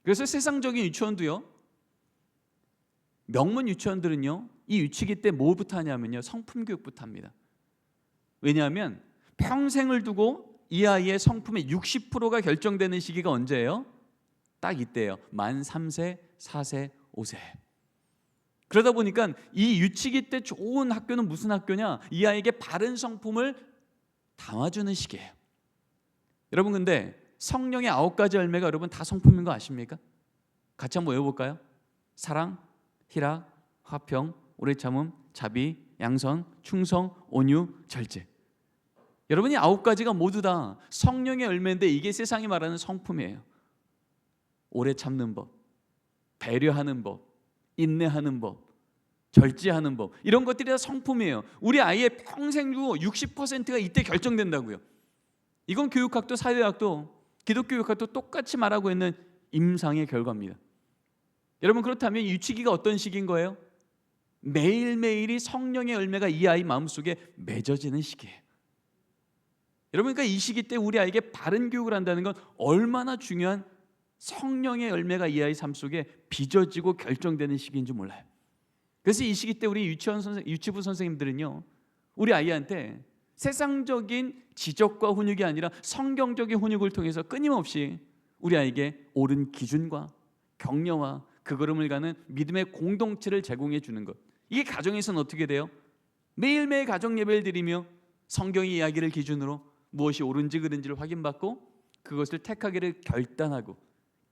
그래서 세상적인 유치원도요, 명문 유치원들은요 이 유치기 때 뭐부터 하냐면요, 성품 교육부터 합니다. 왜냐하면 평생을 두고 이 아이의 성품의 60%가 결정되는 시기가 언제예요? 딱 이때예요. 만 3세, 4세, 5세. 그러다 보니까 이 유치기 때 좋은 학교는 무슨 학교냐? 이 아이에게 바른 성품을 담아주는 시기예요. 여러분, 근데 성령의 9가지 열매가 여러분 다 성품인 거 아십니까? 같이 한번 외워볼까요? 사랑, 희락, 화평, 오래 참음, 자비, 양선, 충성, 온유, 절제. 여러분이 9가지가 모두 다 성령의 열매인데 이게 세상이 말하는 성품이에요. 오래 참는 법, 배려하는 법, 인내하는 법, 절제하는 법, 이런 것들이 다 성품이에요. 우리 아이의 평생 중 60%가 이때 결정된다고요. 이건 교육학도 사회학도 기독교 교육학도 똑같이 말하고 있는 임상의 결과입니다. 여러분, 그렇다면 유치기가 어떤 시기인 거예요? 매일매일이 성령의 열매가 이 아이 마음속에 맺어지는 시기예요. 여러분, 그러니까 이 시기 때 우리 아이에게 바른 교육을 한다는 건 얼마나 중요한 성령의 열매가 이 아이 삶 속에 빚어지고 결정되는 시기인 줄 몰라요. 그래서 이 시기 때 우리 유치부 선생님들은요, 우리 아이한테 세상적인 지적과 훈육이 아니라 성경적인 훈육을 통해서 끊임없이 우리 아이에게 옳은 기준과 격려와 그 걸음을 가는 믿음의 공동체를 제공해 주는 것. 이게 가정에서는 어떻게 돼요? 매일매일 가정 예배를 드리며 성경의 이야기를 기준으로 무엇이 옳은지 그른지를 확인받고 그것을 택하기를 결단하고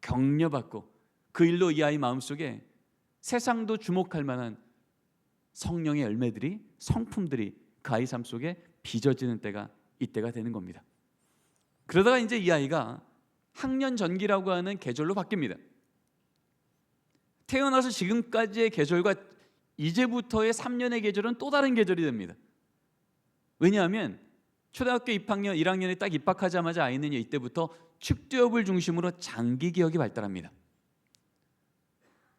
격려받고 그 일로 이 아이 마음속에 세상도 주목할 만한 성령의 열매들이, 성품들이 그 아이 삶 속에 빚어지는 때가 이때가 되는 겁니다. 그러다가 이제 이 아이가 학년 전기라고 하는 계절로 바뀝니다. 태어나서 지금까지의 계절과 이제부터의 3년의 계절은 또 다른 계절이 됩니다. 왜냐하면 초등학교 입학년 1학년에 딱 입학하자마자 아이는 이때부터 축두협을 중심으로 장기기억이 발달합니다.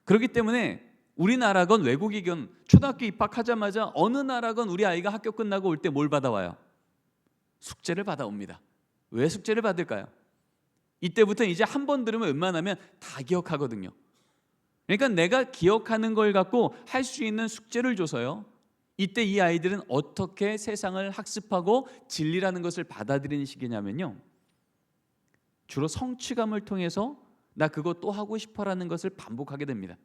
그렇기 때문에 우리나라건 외국이건 초등학교 입학하자마자 어느 나라건 우리 아이가 학교 끝나고 올 때 뭘 받아와요? 숙제를 받아옵니다. 왜 숙제를 받을까요? 이때부터 이제 한 번 들으면 웬만하면 다 기억하거든요. 그러니까 내가 기억하는 걸 갖고 할 수 있는 숙제를 줘서요, 이때 이 아이들은 어떻게 세상을 학습하고 진리라는 것을 받아들이는 시기냐면요, 주로 성취감을 통해서 나 그거 또 하고 싶어라는 것을 반복하게 됩니다.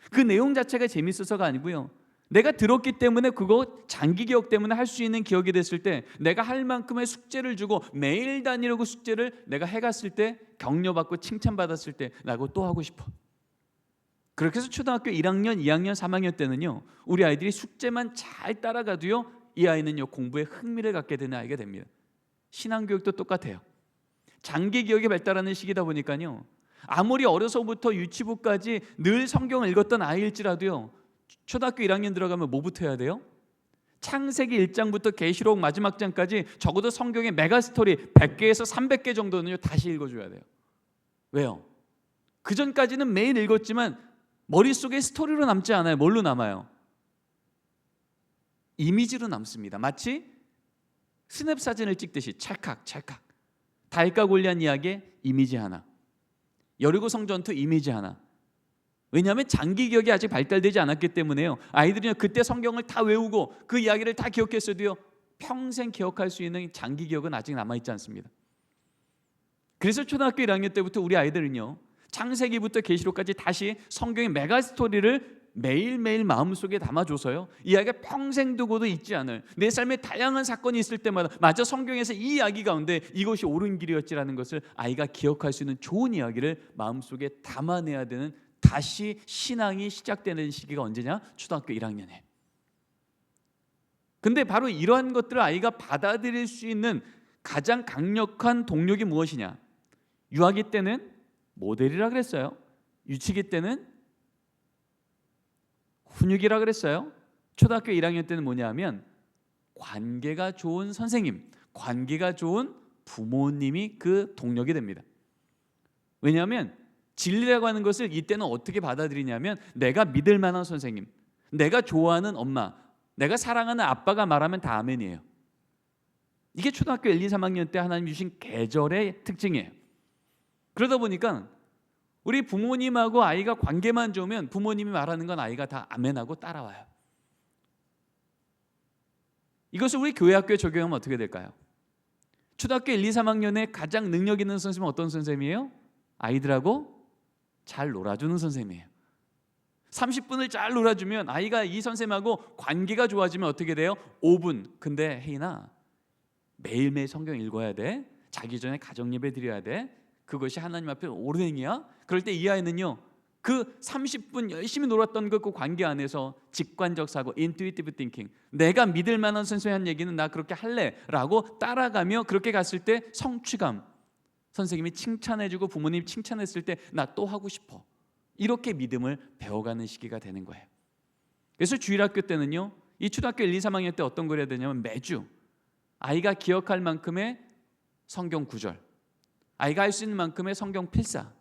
그 내용 자체가 재밌어서가 아니고요, 내가 들었기 때문에 그거 장기 기억 때문에 할 수 있는 기억이 됐을 때 내가 할 만큼의 숙제를 주고 매일 다니려고 숙제를 내가 해갔을 때 격려받고 칭찬받았을 때 나 그거 또 하고 싶어. 그렇게 해서 초등학교 1학년, 2학년, 3학년 때는요, 우리 아이들이 숙제만 잘 따라가도요, 이 아이는요 공부에 흥미를 갖게 되는 아이가 됩니다. 신앙교육도 똑같아요. 장기 기억이 발달하는 시기다 보니까요, 아무리 어려서부터 유치부까지 늘 성경을 읽었던 아이일지라도요, 초등학교 1학년 들어가면 뭐부터 해야 돼요? 창세기 1장부터 계시록 마지막 장까지 적어도 성경의 메가스토리 100개에서 300개 정도는요 다시 읽어줘야 돼요. 왜요? 그 전까지는 매일 읽었지만 머릿속에 스토리로 남지 않아요. 뭘로 남아요? 이미지로 남습니다. 마치 스냅 사진을 찍듯이 찰칵 찰칵. 다윗과 골리앗 이야기의 이미지 하나, 여리고성 전투 이미지 하나. 왜냐하면 장기 기억이 아직 발달되지 않았기 때문에요, 아이들이 그때 성경을 다 외우고 그 이야기를 다 기억했어도요, 평생 기억할 수 있는 장기 기억은 아직 남아있지 않습니다. 그래서 초등학교 1학년 때부터 우리 아이들은요, 창세기부터 계시록까지 다시 성경의 메가스토리를 매일매일 마음속에 담아줘서요, 이 아이가 평생 두고도 잊지 않을, 내 삶에 다양한 사건이 있을 때마다 맞아 성경에서 이 이야기 가운데 이것이 옳은 길이었지라는 것을 아이가 기억할 수 있는 좋은 이야기를 마음속에 담아내야 되는, 다시 신앙이 시작되는 시기가 언제냐? 초등학교 1학년에. 근데 바로 이러한 것들을 아이가 받아들일 수 있는 가장 강력한 동력이 무엇이냐? 유아기 때는 모델이라 그랬어요. 유치기 때는 훈육이라 그랬어요. 초등학교 1학년 때는 뭐냐 하면 관계가 좋은 선생님, 관계가 좋은 부모님이 그 동력이 됩니다. 왜냐하면 진리라고 하는 것을 이때는 어떻게 받아들이냐면, 내가 믿을 만한 선생님, 내가 좋아하는 엄마, 내가 사랑하는 아빠가 말하면 다 아멘이에요. 이게 초등학교 1, 2, 3학년 때 하나님 주신 계절의 특징이에요. 그러다 보니까 우리 부모님하고 아이가 관계만 좋으면 부모님이 말하는 건 아이가 다 아멘하고 따라와요. 이것을 우리 교회 학교에 적용하면 어떻게 될까요? 초등학교 1, 2, 3학년에 가장 능력 있는 선생님은 어떤 선생님이에요? 아이들하고 잘 놀아주는 선생님이에요. 30분을 잘 놀아주면 아이가 이 선생님하고 관계가 좋아지면 어떻게 돼요? 5분. 근데 혜인아, 매일매일 성경 읽어야 돼. 자기 전에 가정예배 드려야 돼. 그것이 하나님 앞에 옳은 행위야. 그럴 때 이 아이는요, 그 30분 열심히 놀았던 그 관계 안에서 직관적 사고, intuitive thinking, 내가 믿을 만한 선생님이 한 얘기는 나 그렇게 할래 라고 따라가며 그렇게 갔을 때 성취감, 선생님이 칭찬해주고 부모님이 칭찬했을 때 나 또 하고 싶어, 이렇게 믿음을 배워가는 시기가 되는 거예요. 그래서 주일학교 때는요, 이 초등학교 1, 2, 3학년 때 어떤 걸 해야 되냐면, 매주 아이가 기억할 만큼의 성경 구절, 아이가 할 수 있는 만큼의 성경 필사,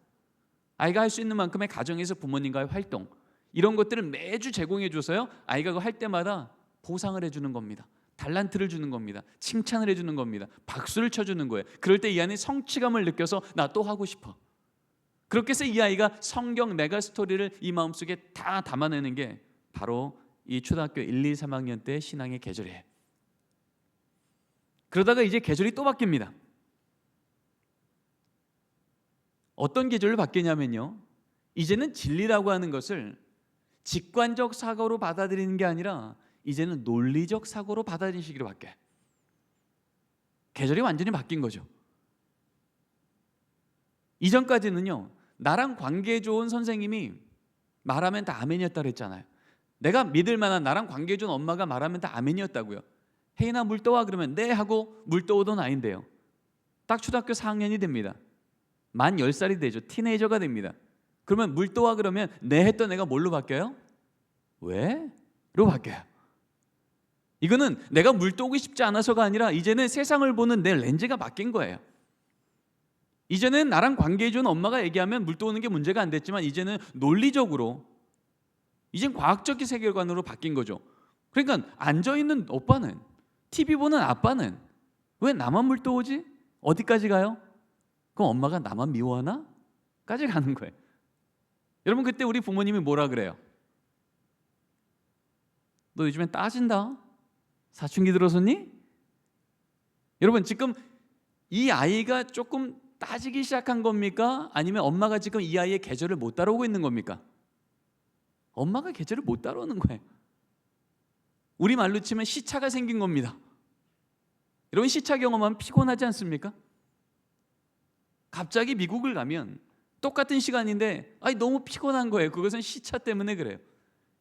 아이가 할 수 있는 만큼의 가정에서 부모님과의 활동, 이런 것들을 매주 제공해 줘서요, 아이가 그거 할 때마다 보상을 해주는 겁니다. 달란트를 주는 겁니다. 칭찬을 해주는 겁니다. 박수를 쳐주는 거예요. 그럴 때 이 아이는 성취감을 느껴서 나 또 하고 싶어. 그렇게 해서 이 아이가 성경 메가스토리를 이 마음속에 다 담아내는 게 바로 이 초등학교 1, 2, 3학년 때 신앙의 계절이에요. 그러다가 이제 계절이 또 바뀝니다. 어떤 계절로 바뀌냐면요, 이제는 진리라고 하는 것을 직관적 사고로 받아들이는 게 아니라 이제는 논리적 사고로 받아들이는 시기로 바뀌어요. 계절이 완전히 바뀐 거죠. 이전까지는요, 나랑 관계 좋은 선생님이 말하면 다 아멘이었다 그랬잖아요. 내가 믿을 만한 나랑 관계 좋은 엄마가 말하면 다 아멘이었다고요. 혜인아 물 떠와 그러면 네 하고 물 떠오던 아이인데요, 딱 초등학교 4학년이 됩니다. 만 10살이 되죠. 티네이저가 됩니다. 그러면 물 떠와 그러면 네 했던 애가 뭘로 바뀌어요? 왜? 로 바뀌어요. 이거는 내가 물 떠오고 싶지 않아서가 아니라 이제는 세상을 보는 내 렌즈가 바뀐 거예요. 이제는 나랑 관계 좋은 엄마가 얘기하면 물 떠오는 게 문제가 안 됐지만 이제는 논리적으로, 이젠 과학적인 세계관으로 바뀐 거죠. 그러니까 앉아있는 오빠는, TV 보는 아빠는 왜 나만 물 떠오지? 어디까지 가요? 그럼 엄마가 나만 미워하나? 까지 가는 거예요. 여러분, 그때 우리 부모님이 뭐라 그래요? 너 요즘엔 따진다? 사춘기 들어섰니? 여러분, 지금 이 아이가 조금 따지기 시작한 겁니까? 아니면 엄마가 지금 이 아이의 계절을 못 따라오고 있는 겁니까? 엄마가 계절을 못 따라오는 거예요. 우리 말로 치면 시차가 생긴 겁니다. 여러분, 시차 경험하면 피곤하지 않습니까? 갑자기 미국을 가면 똑같은 시간인데 너무 피곤한 거예요. 그것은 시차 때문에 그래요.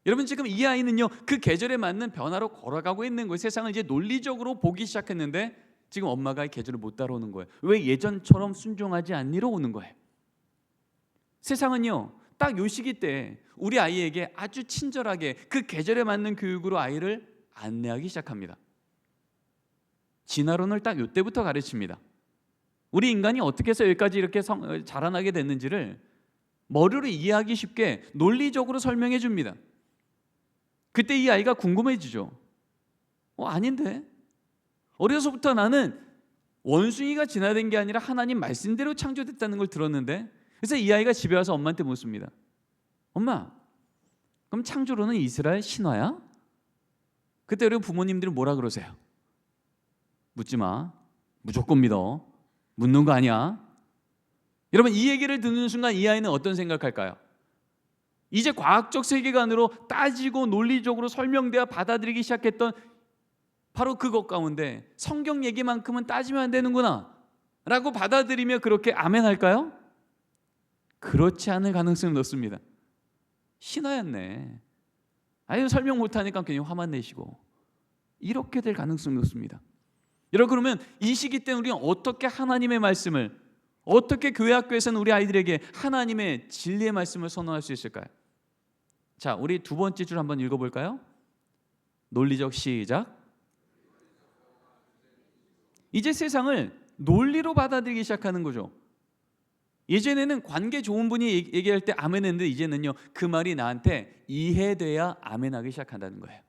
여러분, 지금 이 아이는요, 그 계절에 맞는 변화로 걸어가고 있는 거예요. 세상을 이제 논리적으로 보기 시작했는데 지금 엄마가 이 계절을 못 따라오는 거예요. 왜? 예전처럼 순종하지 않니로 오는 거예요. 세상은요, 딱 요 시기 때 우리 아이에게 아주 친절하게 그 계절에 맞는 교육으로 아이를 안내하기 시작합니다. 진화론을 딱 요 때부터 가르칩니다. 우리 인간이 어떻게 해서 여기까지 이렇게 자라나게 됐는지를 머리로 이해하기 쉽게 논리적으로 설명해 줍니다. 그때 이 아이가 궁금해지죠. 아닌데? 어려서부터 나는 원숭이가 진화된 게 아니라 하나님 말씀대로 창조됐다는 걸 들었는데, 그래서 이 아이가 집에 와서 엄마한테 묻습니다. 엄마, 그럼 창조론은 이스라엘 신화야? 그때 우리 부모님들은 뭐라 그러세요? 묻지 마. 무조건 믿어. 묻는 거 아니야. 여러분, 이 얘기를 듣는 순간 이 아이는 어떤 생각할까요? 이제 과학적 세계관으로 따지고 논리적으로 설명되어 받아들이기 시작했던 바로 그것 가운데 성경 얘기만큼은 따지면 안 되는구나 라고 받아들이며 그렇게 아멘할까요? 그렇지 않을 가능성이 높습니다. 신화였네. 아유, 설명 못하니까 괜히 화만 내시고, 이렇게 될 가능성이 높습니다. 여러분, 그러면 이 시기 때 우리는 어떻게 하나님의 말씀을, 어떻게 교회 학교에서는 우리 아이들에게 하나님의 진리의 말씀을 선언할 수 있을까요? 자, 우리 두 번째 줄 한번 읽어볼까요? 논리적 시작. 이제 세상을 논리로 받아들이기 시작하는 거죠. 예전에는 관계 좋은 분이 얘기할 때 아멘 했는데 이제는요, 그 말이 나한테 이해돼야 아멘하기 시작한다는 거예요.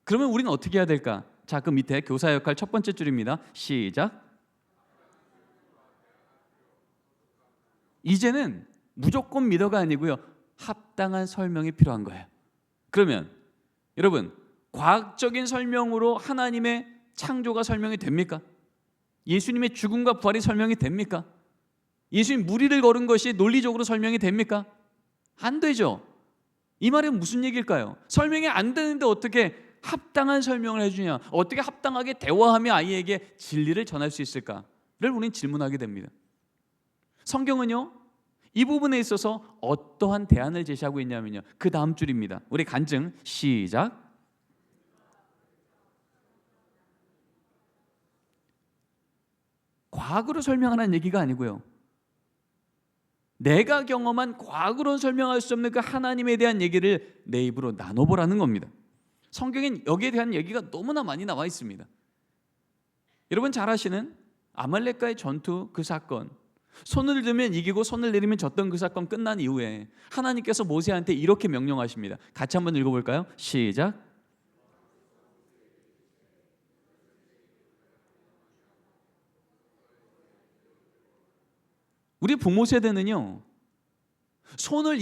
그러면 우리는 어떻게 해야 될까? 자, 그 밑에 교사 역할 첫 번째 줄입니다. 시작. 이제는 무조건 믿어가 아니고요, 합당한 설명이 필요한 거예요. 그러면 여러분, 과학적인 설명으로 하나님의 창조가 설명이 됩니까? 예수님의 죽음과 부활이 설명이 됩니까? 예수님 무리를 걸은 것이 논리적으로 설명이 됩니까? 안 되죠. 이 말은 무슨 얘기일까요? 설명이 안 되는데 어떻게 합당한 설명을 해주냐, 어떻게 합당하게 대화하며 아이에게 진리를 전할 수 있을까를 우리는 질문하게 됩니다. 성경은요, 이 부분에 있어서 어떠한 대안을 제시하고 있냐면요, 그 다음 줄입니다. 우리 간증 시작. 과학으로 설명하는 얘기가 아니고요, 내가 경험한 과학으로는 설명할 수 없는 그 하나님에 대한 얘기를 내 입으로 나눠보라는 겁니다. 성경엔 여기에 대한 얘기가 너무나 많이 나와 있습니다. 여러분 잘 아시는 아말렉과의 전투 그 사건, 손을 들면 이기고 손을 내리면 졌던 그 사건 끝난 이후에 하나님께서 모세한테 이렇게 명령하십니다. 같이 한번 읽어볼까요? 시작. 우리 부모 세대는요, 손을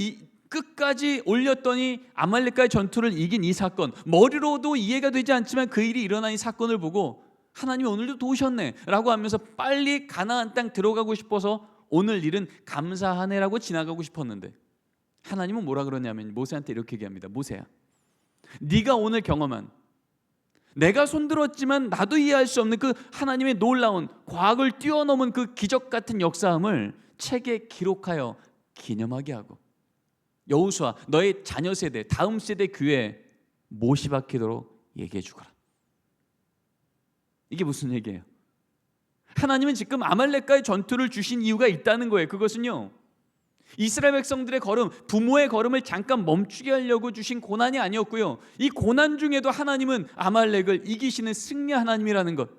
끝까지 올렸더니 아말렉과의 전투를 이긴 이 사건, 머리로도 이해가 되지 않지만 그 일이 일어난 이 사건을 보고 하나님이 오늘도 도우셨네 라고 하면서 빨리 가나안 땅 들어가고 싶어서 오늘 일은 감사하네라고 지나가고 싶었는데, 하나님은 뭐라 그러냐면 모세한테 이렇게 얘기합니다. 모세야, 네가 오늘 경험한, 내가 손들었지만 나도 이해할 수 없는 그 하나님의 놀라운 과학을 뛰어넘은 그 기적 같은 역사함을 책에 기록하여 기념하게 하고, 여호수아 너의 자녀 세대, 다음 세대 교회에 못이 박히도록 얘기해 주거라. 이게 무슨 얘기예요? 하나님은 지금 아말렉과의 전투를 주신 이유가 있다는 거예요. 그것은요, 이스라엘 백성들의 걸음, 부모의 걸음을 잠깐 멈추게 하려고 주신 고난이 아니었고요, 이 고난 중에도 하나님은 아말렉을 이기시는 승리 하나님이라는 것,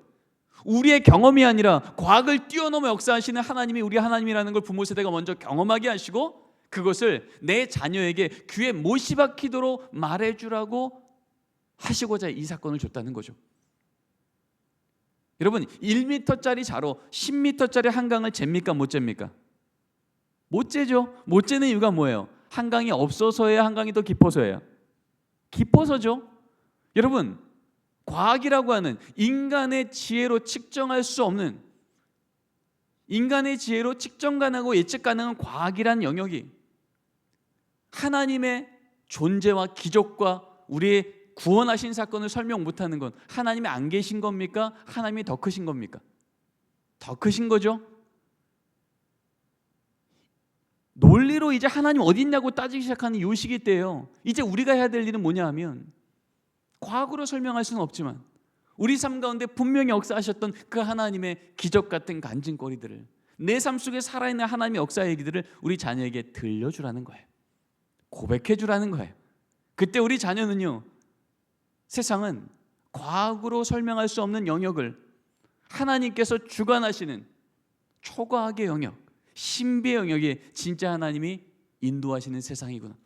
우리의 경험이 아니라 과학을 뛰어넘어 역사하시는 하나님이 우리 하나님이라는 걸 부모 세대가 먼저 경험하게 하시고, 그것을 내 자녀에게 귀에 못이 박히도록 말해주라고 하시고자 이 사건을 줬다는 거죠. 여러분, 1m짜리 자로 10m짜리 한강을 잽니까 못 잽니까? 못 재죠. 못 재는 이유가 뭐예요? 한강이 없어서예요? 한강이 더 깊어서예요? 깊어서죠. 여러분, 과학이라고 하는 인간의 지혜로 측정할 수 없는, 인간의 지혜로 측정 가능하고 예측 가능한 과학이란 영역이 하나님의 존재와 기적과 우리의 구원하신 사건을 설명 못하는 건 하나님이 안 계신 겁니까? 하나님이 더 크신 겁니까? 더 크신 거죠. 논리로 이제 하나님 어디 있냐고 따지기 시작하는 요 시기 때예요. 이제 우리가 해야 될 일은 뭐냐 하면, 과학으로 설명할 수는 없지만 우리 삶 가운데 분명히 역사하셨던 그 하나님의 기적 같은 간증거리들을, 내 삶 속에 살아있는 하나님의 역사 얘기들을 우리 자녀에게 들려주라는 거예요. 고백해주라는 거예요. 그때 우리 자녀는요, 세상은 과학으로 설명할 수 없는 영역을 하나님께서 주관하시는 초과학의 영역, 신비의 영역에 진짜 하나님이 인도하시는 세상이구나.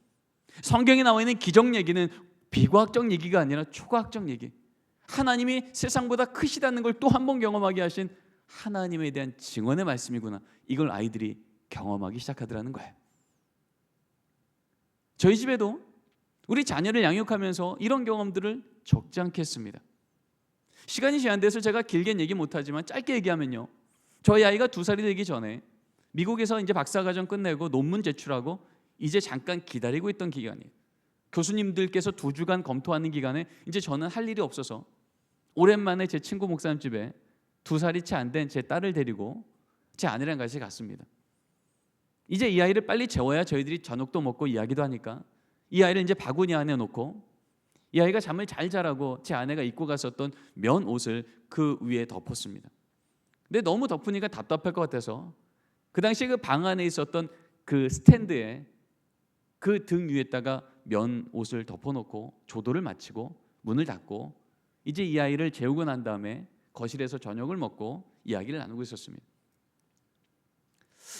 성경에 나와 있는 기적 얘기는 비과학적 얘기가 아니라 초과학적 얘기, 하나님이 세상보다 크시다는 걸 또 한 번 경험하게 하신 하나님에 대한 증언의 말씀이구나. 이걸 아이들이 경험하기 시작하더라는 거예요. 저희 집에도 우리 자녀를 양육하면서 이런 경험들을 적지 않게 했습니다. 시간이 제한돼서 제가 길게 얘기 못하지만 짧게 얘기하면요, 저희 아이가 2살이 되기 전에 미국에서 이제 박사과정 끝내고 논문 제출하고 이제 잠깐 기다리고 있던 기간이에요. 교수님들께서 2주간 검토하는 기간에 이제 저는 할 일이 없어서 오랜만에 제 친구 목사님 집에 2살이 채 안 된 제 딸을 데리고 제 아내랑 같이 갔습니다. 이제 이 아이를 빨리 재워야 저희들이 저녁도 먹고 이야기도 하니까 이 아이를 이제 바구니 안에 놓고 이 아이가 잠을 잘 자라고 제 아내가 입고 갔었던 면 옷을 그 위에 덮었습니다. 근데 너무 덮으니까 답답할 것 같아서 그 당시에 그 방 안에 있었던 그 스탠드에 그 등 위에다가 면 옷을 덮어놓고 조도를 마치고 문을 닫고 이제 이 아이를 재우고 난 다음에 거실에서 저녁을 먹고 이야기를 나누고 있었습니다.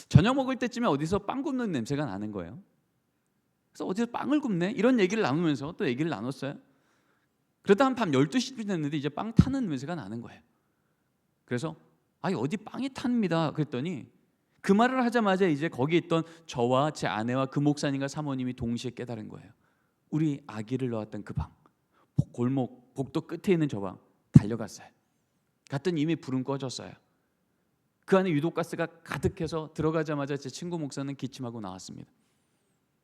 저녁 먹을 때쯤에 어디서 빵 굽는 냄새가 나는 거예요. 그래서 어디서 빵을 굽네? 이런 얘기를 나누면서 또 얘기를 나눴어요. 그러다 한 밤 12시쯤 됐는데 이제 빵 타는 냄새가 나는 거예요. 그래서 아니 어디 빵이 탑니다. 그랬더니 그 말을 하자마자 이제 거기 있던 저와 제 아내와 그 목사님과 사모님이 동시에 깨달은 거예요. 우리 아기를 넣었던 그 방, 골목 복도 끝에 있는 저 방 달려갔어요. 갔더니 이미 불은 꺼졌어요. 그 안에 유독가스가 가득해서 들어가자마자 제 친구 목사는 기침하고 나왔습니다.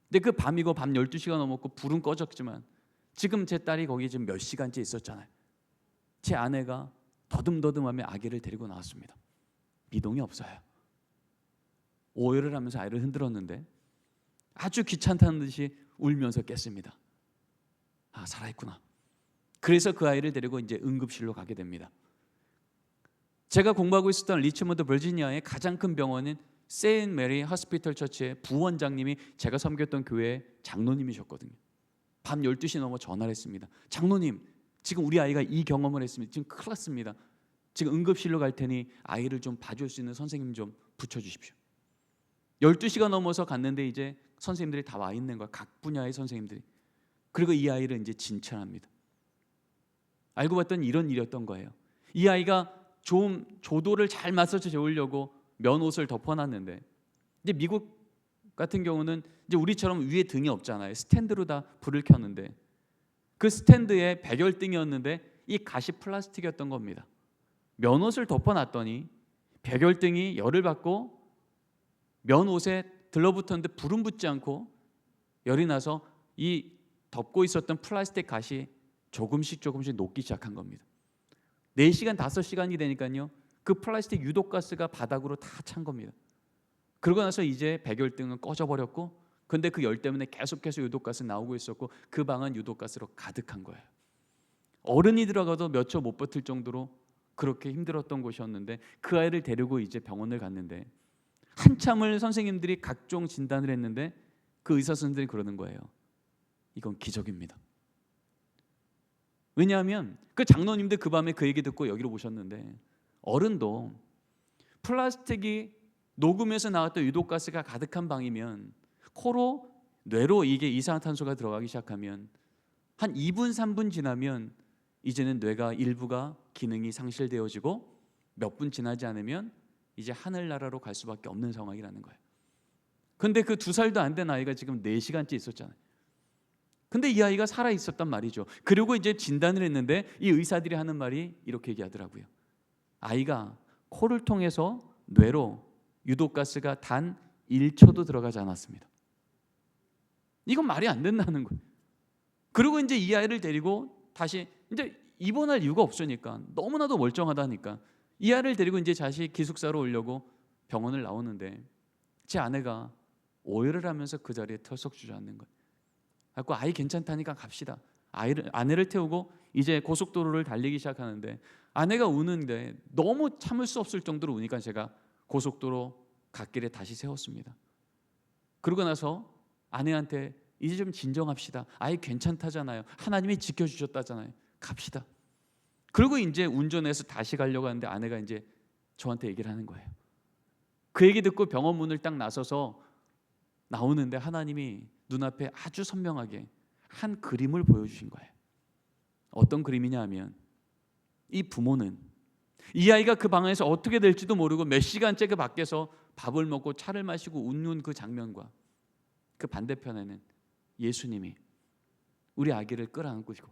근데 그 밤이고 밤 12시가 넘었고 불은 꺼졌지만 지금 제 딸이 거기 지금 몇 시간째 있었잖아요. 제 아내가 더듬더듬하며 아기를 데리고 나왔습니다. 미동이 없어요. 오열을 하면서 아이를 흔들었는데 아주 귀찮다는 듯이 울면서 깼습니다. 아, 살아있구나. 그래서 그 아이를 데리고 이제 응급실로 가게 됩니다. 제가 공부하고 있었던 리치몬드 버지니아의 가장 큰 병원인 세인트 메리 호스피털 처치의 부원장님이 제가 섬겼던 교회의 장로님이셨거든요. 밤 12시 넘어 전화를 했습니다. 장로님, 지금 우리 아이가 이 경험을 했습니다. 지금 큰일 났습니다. 지금 응급실로 갈 테니 아이를 좀 봐줄 수 있는 선생님 좀 붙여주십시오. 12시가 넘어서 갔는데 이제 선생님들이 다 와 있는 거야. 각 분야의 선생님들이. 그리고 이 아이를 이제 진찰합니다. 알고 봤더니 이런 일이었던 거예요. 이 아이가 좀 조도를 잘 맞춰서 재우려고 면옷을 덮어놨는데, 이제 미국 같은 경우는 이제 우리처럼 위에 등이 없잖아요. 스탠드로 다 불을 켰는데, 그 스탠드에 백열등이었는데 이 가시 플라스틱이었던 겁니다. 면옷을 덮어놨더니 백열등이 열을 받고 면옷에 들러붙었는데 불은 붙지 않고 열이 나서 이 덮고 있었던 플라스틱 가시 조금씩 녹기 시작한 겁니다. 4시간 5시간이 되니까요, 그 플라스틱 유독가스가 바닥으로 다 찬 겁니다. 그러고 나서 이제 백열등은 꺼져버렸고, 근데 그 열 때문에 계속해서 유독가스 나오고 있었고, 그 방은 유독가스로 가득한 거예요. 어른이 들어가도 몇 초 못 버틸 정도로 그렇게 힘들었던 곳이었는데, 그 아이를 데리고 이제 병원을 갔는데 한참을 선생님들이 각종 진단을 했는데 그 의사 선생님들이 그러는 거예요. 이건 기적입니다. 왜냐하면 그 장로님들 그 밤에 그 얘기 듣고 여기로 오셨는데, 어른도 플라스틱이 녹으면서 나왔던 유독가스가 가득한 방이면 코로 뇌로 이게 이산화탄소가 들어가기 시작하면 한 2분 3분 지나면 이제는 뇌가 일부가 기능이 상실되어지고, 몇 분 지나지 않으면 이제 하늘나라로 갈 수밖에 없는 상황이라는 거예요. 근데 그 2살도 안 된 아이가 지금 4시간째 있었잖아요. 근데 이 아이가 살아 있었단 말이죠. 그리고 이제 진단을 했는데 이 의사들이 하는 말이 이렇게 얘기하더라고요. 아이가 코를 통해서 뇌로 유독가스가 단 1초도 들어가지 않았습니다. 이건 말이 안 된다는 거예요. 그리고 이제 이 아이를 데리고 다시 이제 입원할 이유가 없으니까, 너무나도 멀쩡하다니까 이 아이를 데리고 이제 다시 기숙사로 오려고 병원을 나오는데, 제 아내가 오해를 하면서 그 자리에 털썩 주저앉는 거예요. 그래서 아이 괜찮다니까 갑시다. 아내를 태우고 이제 고속도로를 달리기 시작하는데, 아내가 우는데 너무 참을 수 없을 정도로 우니까 제가 고속도로 갓길에 다시 세웠습니다. 그러고 나서 아내한테 이제 좀 진정합시다. 아이 괜찮다잖아요. 하나님이 지켜주셨다잖아요. 갑시다. 그리고 이제 운전해서 다시 가려고 하는데 아내가 이제 저한테 얘기를 하는 거예요. 그 얘기 듣고 병원 문을 딱 나서서 나오는데 하나님이 눈앞에 아주 선명하게 한 그림을 보여주신 거예요. 어떤 그림이냐 하면, 이 부모는 이 아이가 그 방에서 어떻게 될지도 모르고 몇 시간째 그 밖에서 밥을 먹고 차를 마시고 웃는 그 장면과 그 반대편에는 예수님이 우리 아기를 끌어안고 있고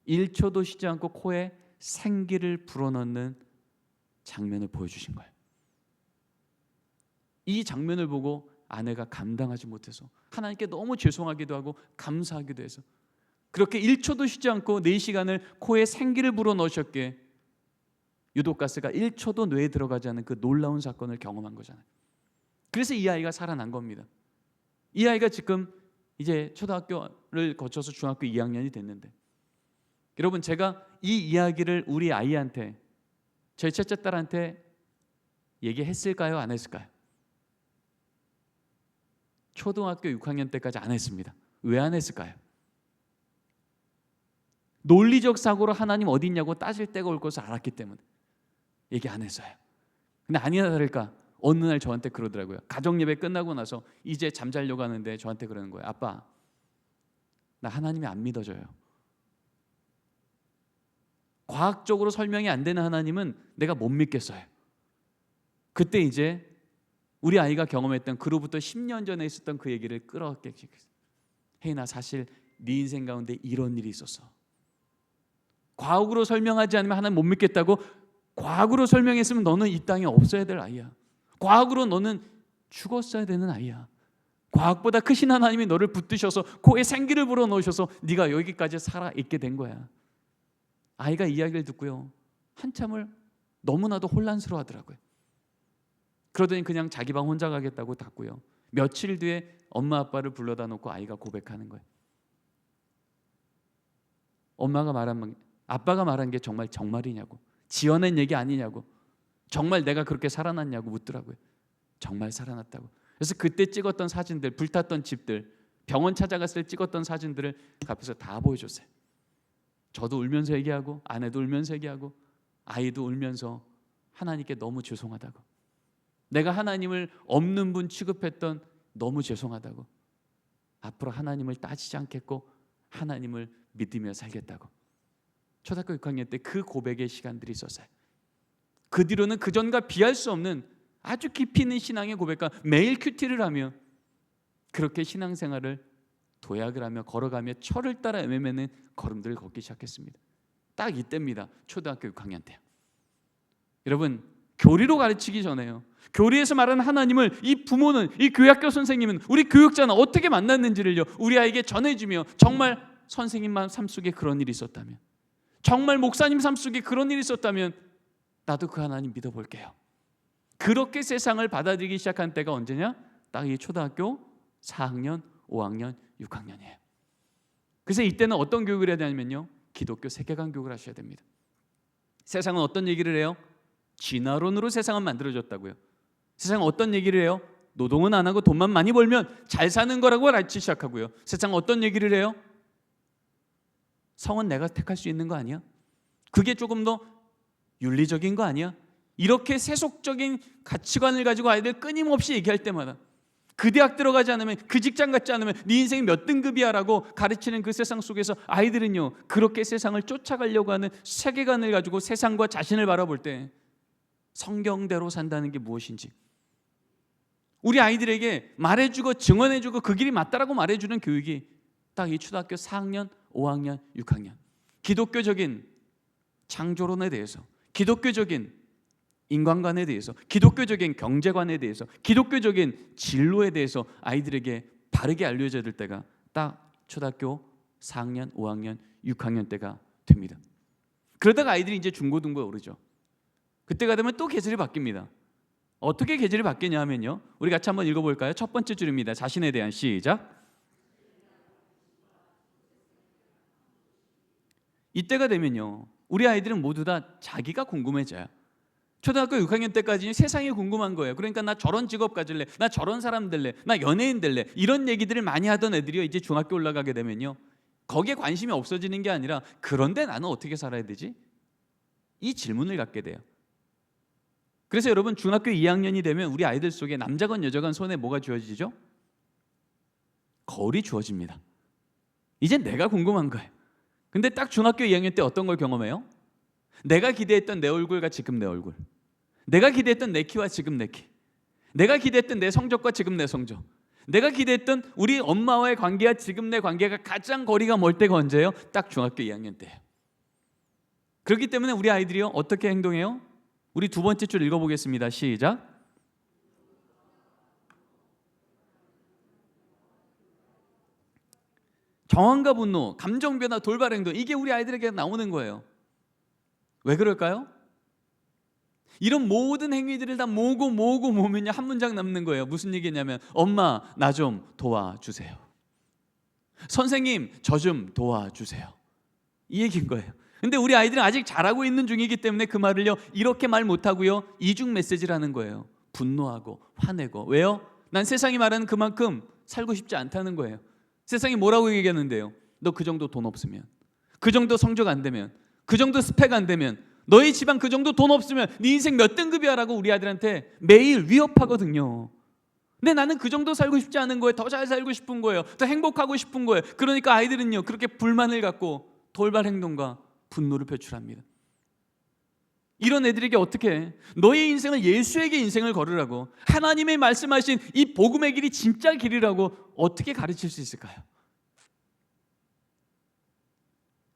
1초도 쉬지 않고 코에 생기를 불어넣는 장면을 보여주신 거예요. 이 장면을 보고 아내가 감당하지 못해서 하나님께 너무 죄송하기도 하고 감사하기도 해서 그렇게 1초도 쉬지 않고 4시간을 코에 생기를 불어넣으셨기에 유독가스가 1초도 뇌에 들어가지 않은 그 놀라운 사건을 경험한 거잖아요. 그래서 이 아이가 살아난 겁니다. 이 아이가 지금 이제 초등학교를 거쳐서 중학교 2학년이 됐는데, 여러분 제가 이 이야기를 우리 아이한테, 저희 첫째 딸한테 얘기했을까요? 안 했을까요? 초등학교 6학년 때까지 안 했습니다. 왜 안 했을까요? 논리적 사고로 하나님 어디 있냐고 따질 때가 올 것을 알았기 때문에 얘기 안 했어요. 근데 아니나 다를까 어느 날 저한테 그러더라고요. 가정예배 끝나고 나서 이제 잠자려고 하는데 저한테 그러는 거예요. 아빠, 나 하나님이 안 믿어져요. 과학적으로 설명이 안 되는 하나님은 내가 못 믿겠어요. 그때 이제 우리 아이가 경험했던 그로부터 10년 전에 있었던 그 얘기를 끌어안게 시작했어요. 혜인아, 사실 네 인생 가운데 이런 일이 있었어. 과학으로 설명하지 않으면 하나님 못 믿겠다고? 과학으로 설명했으면 너는 이 땅에 없어야 될 아이야. 과학으로 너는 죽었어야 되는 아이야. 과학보다 크신 하나님이 너를 붙드셔서 코에 생기를 불어넣으셔서 네가 여기까지 살아있게 된 거야. 아이가 이야기를 듣고요, 한참을 너무나도 혼란스러워하더라고요. 그러더니 그냥 자기 방 혼자 가겠다고 닫고요, 며칠 뒤에 엄마 아빠를 불러다 놓고 아이가 고백하는 거예요. 아빠가 말한 게 정말 정말이냐고, 지어낸 얘기 아니냐고, 정말 내가 그렇게 살아났냐고 묻더라고요. 정말 살아났다고. 그래서 그때 찍었던 사진들, 불탔던 집들, 병원 찾아갔을 때 찍었던 사진들을 앞에서 다 보여줬어요. 저도 울면서 얘기하고 아내도 울면서 얘기하고 아이도 울면서 하나님께 너무 죄송하다고, 내가 하나님을 없는 분 취급했던 너무 죄송하다고. 앞으로 하나님을 따지지 않겠고 하나님을 믿으며 살겠다고. 초등학교 6학년 때 그 고백의 시간들이 있었어요. 그 뒤로는 그전과 비할 수 없는 아주 깊이 있는 신앙의 고백과 매일 큐티를 하며 그렇게 신앙생활을 도약을 하며 걸어가며 철을 따라 애매매는 걸음들을 걷기 시작했습니다. 딱 이때입니다. 초등학교 6학년 때요. 여러분, 교리로 가르치기 전에요, 교리에서 말하는 하나님을 이 부모는, 이 교회학교 선생님은, 우리 교육자는 어떻게 만났는지를요 우리 아이에게 전해주며, 정말 선생님 삶 속에 그런 일이 있었다면, 정말 목사님 삶 속에 그런 일이 있었다면 나도 그 하나님 믿어볼게요. 그렇게 세상을 받아들이기 시작한 때가 언제냐? 딱 이 초등학교 4학년, 5학년, 6학년이에요. 그래서 이때는 어떤 교육을 해야 되냐면요, 기독교 세계관 교육을 하셔야 됩니다. 세상은 어떤 얘기를 해요? 진화론으로 세상은 만들어졌다고요. 세상은 어떤 얘기를 해요? 노동은 안 하고 돈만 많이 벌면 잘 사는 거라고 가르치기 시작하고요. 세상은 어떤 얘기를 해요? 성은 내가 택할 수 있는 거 아니야? 그게 조금 더 윤리적인 거 아니야? 이렇게 세속적인 가치관을 가지고 아이들 끊임없이 얘기할 때마다, 그 대학 들어가지 않으면, 그 직장 갖지 않으면 네 인생이 몇 등급이야 라고 가르치는 그 세상 속에서 아이들은요 그렇게 세상을 쫓아가려고 하는 세계관을 가지고 세상과 자신을 바라볼 때 성경대로 산다는 게 무엇인지 우리 아이들에게 말해주고 증언해주고 그 길이 맞다라고 말해주는 교육이 딱 이 초등학교 4학년, 5학년, 6학년 기독교적인 창조론에 대해서, 기독교적인 인간관에 대해서, 기독교적인 경제관에 대해서, 기독교적인 진로에 대해서 아이들에게 바르게 알려져야 될 때가 딱 초등학교 4학년, 5학년, 6학년 때가 됩니다. 그러다가 아이들이 이제 중고등부에 오르죠. 그때가 되면 또 계절이 바뀝니다. 어떻게 계절이 바뀌냐 하면요, 우리 같이 한번 읽어볼까요? 첫 번째 줄입니다. 자신에 대한, 시작. 이때가 되면요 우리 아이들은 모두 다 자기가 궁금해져요. 초등학교 6학년 때까지는 세상이 궁금한 거예요. 그러니까 나 저런 직업 가질래, 나 저런 사람 될래, 나 연예인 될래, 이런 얘기들을 많이 하던 애들이요 이제 중학교 올라가게 되면요 거기에 관심이 없어지는 게 아니라, 그런데 나는 어떻게 살아야 되지? 이 질문을 갖게 돼요. 그래서 여러분, 중학교 2학년이 되면 우리 아이들 속에 남자건 여자건 손에 뭐가 주어지죠? 거울이 주어집니다. 이제 내가 궁금한 거예요. 근데 딱 중학교 2학년 때 어떤 걸 경험해요? 내가 기대했던 내 얼굴과 지금 내 얼굴, 내가 기대했던 내 키와 지금 내 키, 내가 기대했던 내 성적과 지금 내 성적, 내가 기대했던 우리 엄마와의 관계와 지금 내 관계가 가장 거리가 멀 때가 언제예요? 딱 중학교 2학년 때예요. 그렇기 때문에 우리 아이들이요 어떻게 행동해요? 우리 두 번째 줄 읽어보겠습니다. 시작. 정황과 분노, 감정 변화, 돌발 행동, 이게 우리 아이들에게 나오는 거예요. 왜 그럴까요? 이런 모든 행위들을 다 모으면요 한 문장 남는 거예요. 무슨 얘기냐면, 엄마 나 좀 도와주세요, 선생님 저 좀 도와주세요, 이 얘기인 거예요. 근데 우리 아이들은 아직 잘하고 있는 중이기 때문에 그 말을요 이렇게 말 못하고요 이중 메시지라는 거예요. 분노하고 화내고. 왜요? 난 세상이 말하는 그만큼 살고 싶지 않다는 거예요. 세상이 뭐라고 얘기하는데요? 너 그 정도 돈 없으면, 그 정도 성적 안 되면, 그 정도 스펙 안 되면, 너희 집안 그 정도 돈 없으면 네 인생 몇 등급이야 라고 우리 아들한테 매일 위협하거든요. 근데 나는 그 정도 살고 싶지 않은 거예요. 더 잘 살고 싶은 거예요. 더 행복하고 싶은 거예요. 그러니까 아이들은요 그렇게 불만을 갖고 돌발 행동과 분노를 표출합니다. 이런 애들에게 어떻게 해? 너의 인생을 예수에게 인생을 걸으라고, 하나님의 말씀하신 이 복음의 길이 진짜 길이라고 어떻게 가르칠 수 있을까요?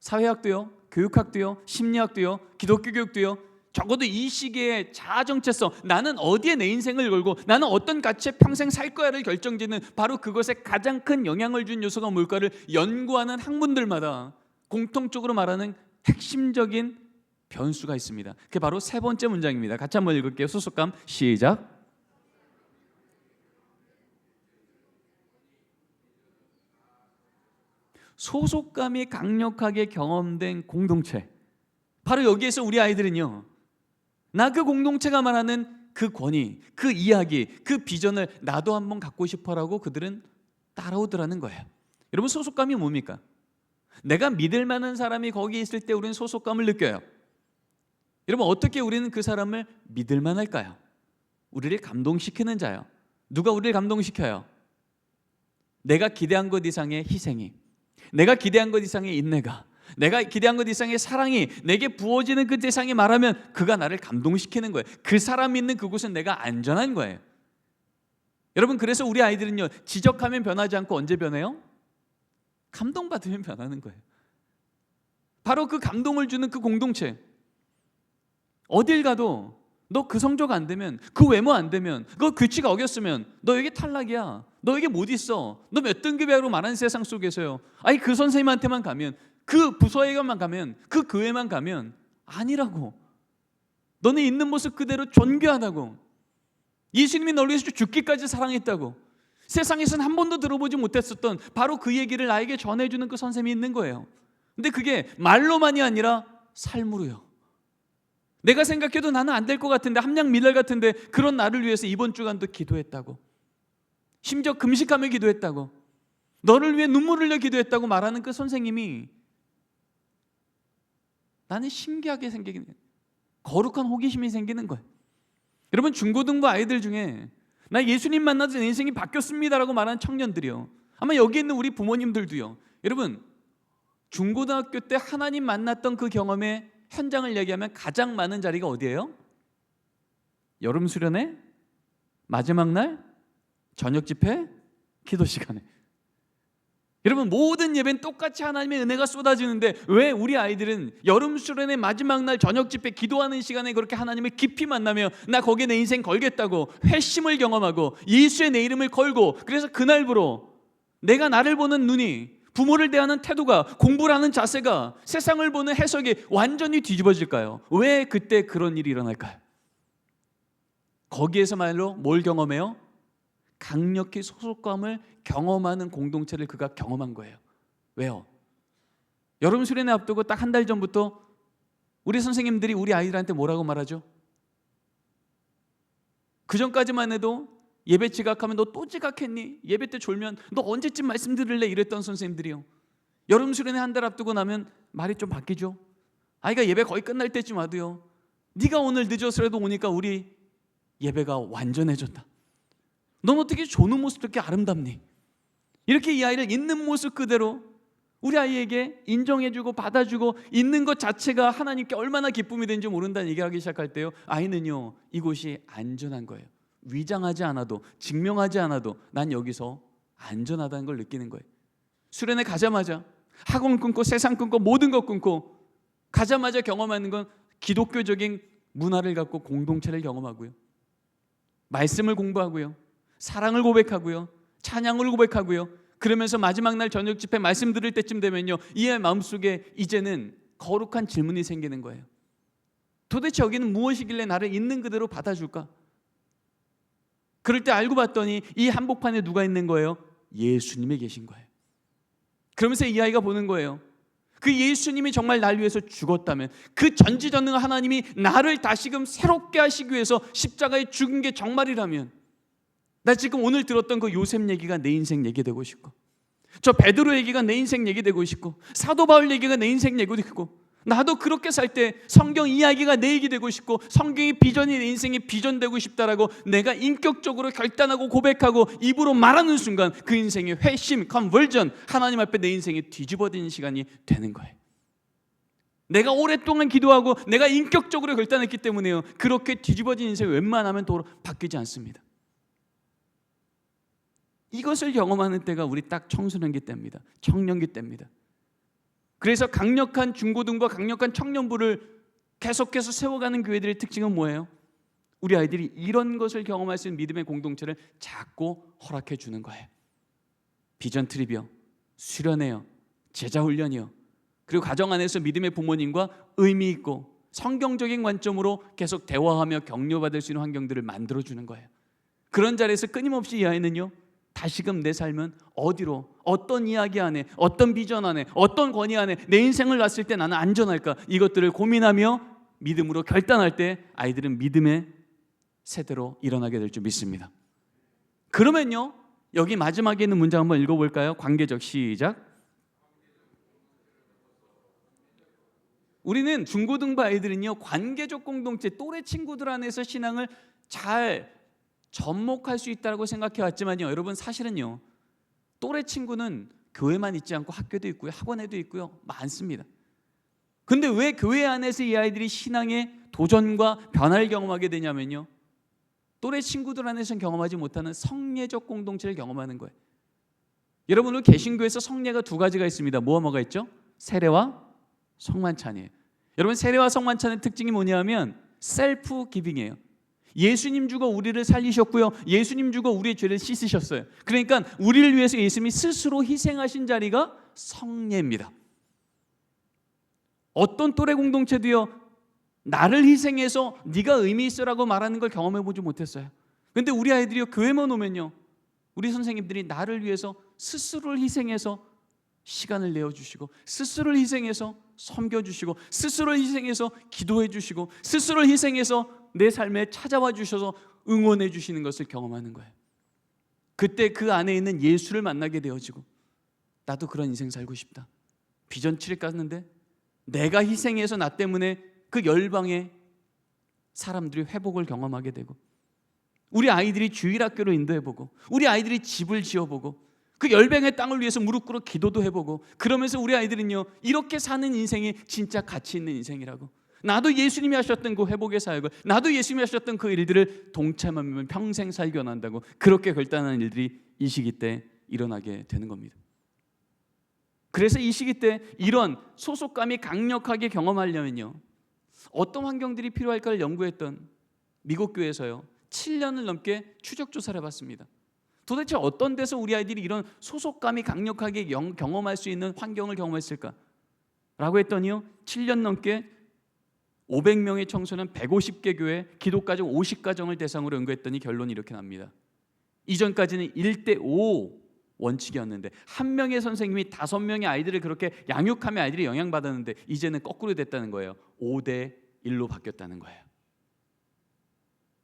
사회학도요, 교육학도요, 심리학도요, 기독교 교육도요, 적어도 이 시기에 자아 정체성, 나는 어디에 내 인생을 걸고 나는 어떤 가치에 평생 살 거야를 결정짓는 바로 그것에 가장 큰 영향을 준 요소가 뭘까를 연구하는 학문들마다 공통적으로 말하는 핵심적인 변수가 있습니다. 그게 바로 세 번째 문장입니다. 같이 한번 읽을게요. 소속감, 시작. 소속감이 강력하게 경험된 공동체, 바로 여기에서 우리 아이들은요 나 그 공동체가 말하는 그 권위, 그 이야기, 그 비전을 나도 한번 갖고 싶어라고 그들은 따라오더라는 거예요. 여러분, 소속감이 뭡니까? 내가 믿을 만한 사람이 거기 있을 때 우리는 소속감을 느껴요. 여러분, 어떻게 우리는 그 사람을 믿을 만할까요? 우리를 감동시키는 자요. 누가 우리를 감동시켜요? 내가 기대한 것 이상의 희생이, 내가 기대한 것 이상의 인내가, 내가 기대한 것 이상의 사랑이 내게 부어지는 그 대상이 말하면 그가 나를 감동시키는 거예요. 그 사람이 있는 그곳은 내가 안전한 거예요. 여러분, 그래서 우리 아이들은요, 지적하면 변하지 않고 언제 변해요? 감동받으면 변하는 거예요. 바로 그 감동을 주는 그 공동체. 어딜 가도 너 그 성적 안 되면, 그 외모 안 되면, 그 규칙 어겼으면 너 여기 탈락이야, 너 여기 못 있어, 너 몇 등급이야로 말하는 세상 속에서요, 아니 그 선생님한테만 가면, 그 부서에만 가면, 그 교회만 가면 아니라고. 너네 있는 모습 그대로 존귀하다고. 예수님이 너를 위해서 죽기까지 사랑했다고. 세상에서는 한 번도 들어보지 못했었던 바로 그 얘기를 나에게 전해주는 그 선생님이 있는 거예요. 근데 그게 말로만이 아니라 삶으로요. 내가 생각해도 나는 안 될 것 같은데, 함량 미랄 같은데, 그런 나를 위해서 이번 주간도 기도했다고, 심지어 금식하며 기도했다고, 너를 위해 눈물을 흘려 기도했다고 말하는 그 선생님이 나는 신기하게 생기는, 거룩한 호기심이 생기는 거예요. 여러분, 중고등부 아이들 중에 나 예수님 만나서 내 인생이 바뀌었습니다라고 말하는 청년들이요, 아마 여기 있는 우리 부모님들도요. 여러분, 중고등학교 때 하나님 만났던 그 경험의 현장을 얘기하면 가장 많은 자리가 어디예요? 여름 수련회, 마지막 날, 저녁 집회, 기도 시간에. 여러분, 모든 예배는 똑같이 하나님의 은혜가 쏟아지는데 왜 우리 아이들은 여름 수련회 마지막 날 저녁 집회 기도하는 시간에 그렇게 하나님을 깊이 만나며 나 거기에 내 인생 걸겠다고 회심을 경험하고 예수의 내 이름을 걸고, 그래서 그날부로 내가 나를 보는 눈이, 부모를 대하는 태도가, 공부를 하는 자세가, 세상을 보는 해석이 완전히 뒤집어질까요? 왜 그때 그런 일이 일어날까요? 거기에서 말로 뭘 경험해요? 강력히 소속감을 경험하는 공동체를 그가 경험한 거예요. 왜요? 여름 수련회 앞두고 딱 한 달 전부터 우리 선생님들이 우리 아이들한테 뭐라고 말하죠? 그 전까지만 해도 예배 지각하면 너 또 지각했니? 예배 때 졸면 너 언제쯤 말씀 들을래? 이랬던 선생님들이요, 여름 수련회 한 달 앞두고 나면 말이 좀 바뀌죠. 아이가 예배 거의 끝날 때쯤 와도요, 네가 오늘 늦어서라도 오니까 우리 예배가 완전해졌다. 넌 어떻게 조는 모습 그렇게 아름답니? 이렇게 이 아이를 있는 모습 그대로 우리 아이에게 인정해주고 받아주고 있는 것 자체가 하나님께 얼마나 기쁨이 되는지 모른다는 얘기를 하기 시작할 때요, 아이는요, 이곳이 안전한 거예요. 위장하지 않아도, 증명하지 않아도 난 여기서 안전하다는 걸 느끼는 거예요. 수련회 가자마자 학원 끊고 세상 끊고 모든 것 끊고 가자마자 경험하는 건 기독교적인 문화를 갖고 공동체를 경험하고요, 말씀을 공부하고요, 사랑을 고백하고요, 찬양을 고백하고요. 그러면서 마지막 날 저녁 집회 말씀 들을 때쯤 되면요, 이의 마음속에 이제는 거룩한 질문이 생기는 거예요. 도대체 여기는 무엇이길래 나를 있는 그대로 받아줄까? 그럴 때 알고 봤더니 이 한복판에 누가 있는 거예요? 예수님이 계신 거예요. 그러면서 이 아이가 보는 거예요. 그 예수님이 정말 날 위해서 죽었다면, 그 전지전능한 하나님이 나를 다시금 새롭게 하시기 위해서 십자가에 죽은 게 정말이라면, 나 지금 오늘 들었던 그 요셉 얘기가 내 인생 얘기 되고 싶고, 저 베드로 얘기가 내 인생 얘기 되고 싶고, 사도 바울 얘기가 내 인생 얘기 되고, 나도 그렇게 살 때 성경 이야기가 내 얘기 되고 싶고, 성경의 비전이 내 인생의 비전 되고 싶다라고 내가 인격적으로 결단하고 고백하고 입으로 말하는 순간 그 인생의 회심, 컨버전, 하나님 앞에 내 인생이 뒤집어지는 시간이 되는 거예요. 내가 오랫동안 기도하고 내가 인격적으로 결단했기 때문에요, 그렇게 뒤집어진 인생이 웬만하면 더 바뀌지 않습니다. 이것을 경험하는 때가 우리 딱 청소년기 때입니다. 청년기 때입니다. 그래서 강력한 중고등과 강력한 청년부를 계속해서 세워가는 교회들의 특징은 뭐예요? 우리 아이들이 이런 것을 경험할 수 있는 믿음의 공동체를 자꾸 허락해 주는 거예요. 비전 트립이요, 수련회요, 제자 훈련이요, 그리고 가정 안에서 믿음의 부모님과 의미 있고 성경적인 관점으로 계속 대화하며 격려받을 수 있는 환경들을 만들어주는 거예요. 그런 자리에서 끊임없이 이 아이는요, 다시금 내 삶은 어디로, 어떤 이야기 안에, 어떤 비전 안에, 어떤 권위 안에 내 인생을 놨을 때 나는 안전할까, 이것들을 고민하며 믿음으로 결단할 때 아이들은 믿음의 세대로 일어나게 될 줄 믿습니다. 그러면요, 여기 마지막에 있는 문장 한번 읽어볼까요? 관계적, 시작. 우리는 중고등부 아이들은요, 관계적 공동체, 또래 친구들 안에서 신앙을 잘 접목할 수 있다고 생각해 왔지만요, 여러분 사실은요, 또래 친구는 교회만 있지 않고 학교도 있고요, 학원에도 있고요, 많습니다. 근데 왜 교회 안에서 이 아이들이 신앙의 도전과 변화를 경험하게 되냐면요, 또래 친구들 안에서는 경험하지 못하는 성례적 공동체를 경험하는 거예요. 여러분, 오늘 개신교에서 성례가 두 가지가 있습니다. 뭐가 있죠? 세례와 성만찬이에요. 여러분, 세례와 성만찬의 특징이 뭐냐면 셀프 기빙이에요. 예수님 주고 우리를 살리셨고요, 예수님 주고 우리의 죄를 씻으셨어요. 그러니까 우리를 위해서 예수님이 스스로 희생하신 자리가 성례입니다. 어떤 또래 공동체도요, 나를 희생해서 네가 의미 있어라고 말하는 걸 경험해 보지 못했어요. 근데 우리 아이들이요, 교회만 오면요, 우리 선생님들이 나를 위해서 스스로를 희생해서 시간을 내어주시고, 스스로를 희생해서 섬겨주시고, 스스로를 희생해서 기도해 주시고, 스스로를 희생해서 내 삶에 찾아와 주셔서 응원해 주시는 것을 경험하는 거예요. 그때 그 안에 있는 예수를 만나게 되어지고, 나도 그런 인생 살고 싶다. 비전 7일 깠는데 내가 희생해서 나 때문에 그 열방의 사람들이 회복을 경험하게 되고, 우리 아이들이 주일학교로 인도해보고, 우리 아이들이 집을 지어보고, 그 열방의 땅을 위해서 무릎 꿇어 기도도 해보고, 그러면서 우리 아이들은요, 이렇게 사는 인생이 진짜 가치 있는 인생이라고, 나도 예수님이 하셨던 그 회복의 사역을, 나도 예수님이 하셨던 그 일들을 동참하면 평생 살게 원한다고, 그렇게 결단하는 일들이 이 시기 때 일어나게 되는 겁니다. 그래서 이 시기 때 이런 소속감이 강력하게 경험하려면요, 어떤 환경들이 필요할까를 연구했던 미국 교회에서요, 7년을 넘게 추적 조사를 해봤습니다. 도대체 어떤 데서 우리 아이들이 이런 소속감이 강력하게 경험할 수 있는 환경을 경험했을까? 라고 했더니요, 7년 넘게 500명의 청소년 150개 교회 기독가정 50가정을 대상으로 연구했더니 결론이 이렇게 납니다. 이전까지는 1대5 원칙이었는데, 한 명의 선생님이 5명의 아이들을 그렇게 양육하며 아이들이 영향받았는데, 이제는 거꾸로 됐다는 거예요. 5대1로 바뀌었다는 거예요.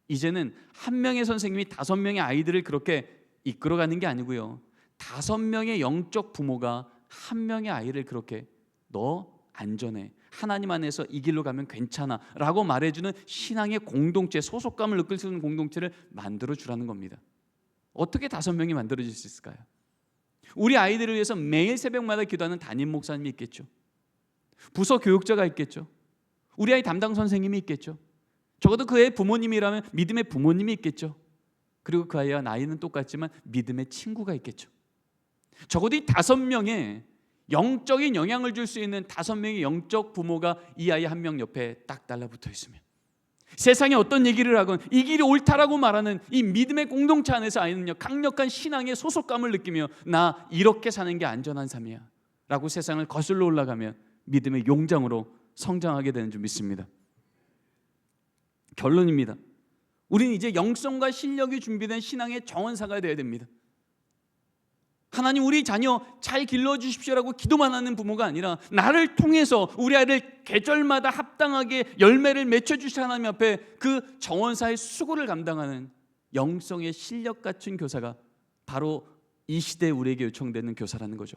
이제는 한 명의 선생님이 5명의 아이들을 그렇게 이끌어가는 게 아니고요, 5명의 영적 부모가 한 명의 아이를 그렇게 너 안전해, 하나님 안에서 이 길로 가면 괜찮아 라고 말해주는 신앙의 공동체, 소속감을 느낄 수 있는 공동체를 만들어주라는 겁니다. 어떻게 5명이 만들어질 수 있을까요? 우리 아이들을 위해서 매일 새벽마다 기도하는 담임 목사님이 있겠죠. 부서 교육자가 있겠죠. 우리 아이 담당 선생님이 있겠죠. 적어도 그의 부모님이라면 믿음의 부모님이 있겠죠. 그리고 그 아이와 나이는 똑같지만 믿음의 친구가 있겠죠. 적어도 이 5명의 영적인 영향을 줄 수 있는 5명의 영적 부모가 이 아이 한 명 옆에 딱 달라붙어 있으면, 세상에 어떤 얘기를 하건 이 길이 옳다라고 말하는 이 믿음의 공동체 안에서 아이는요, 강력한 신앙의 소속감을 느끼며 나 이렇게 사는 게 안전한 삶이야 라고 세상을 거슬러 올라가면 믿음의 용장으로 성장하게 되는 줄 믿습니다. 결론입니다. 우리는 이제 영성과 실력이 준비된 신앙의 정원사가 되어야 됩니다. 하나님, 우리 자녀 잘 길러주십시오라고 기도만 하는 부모가 아니라, 나를 통해서 우리 아이를 계절마다 합당하게 열매를 맺혀주신 하나님 앞에 그 정원사의 수고를 감당하는 영성의 실력 갖춘 교사가 바로 이 시대에 우리에게 요청되는 교사라는 거죠.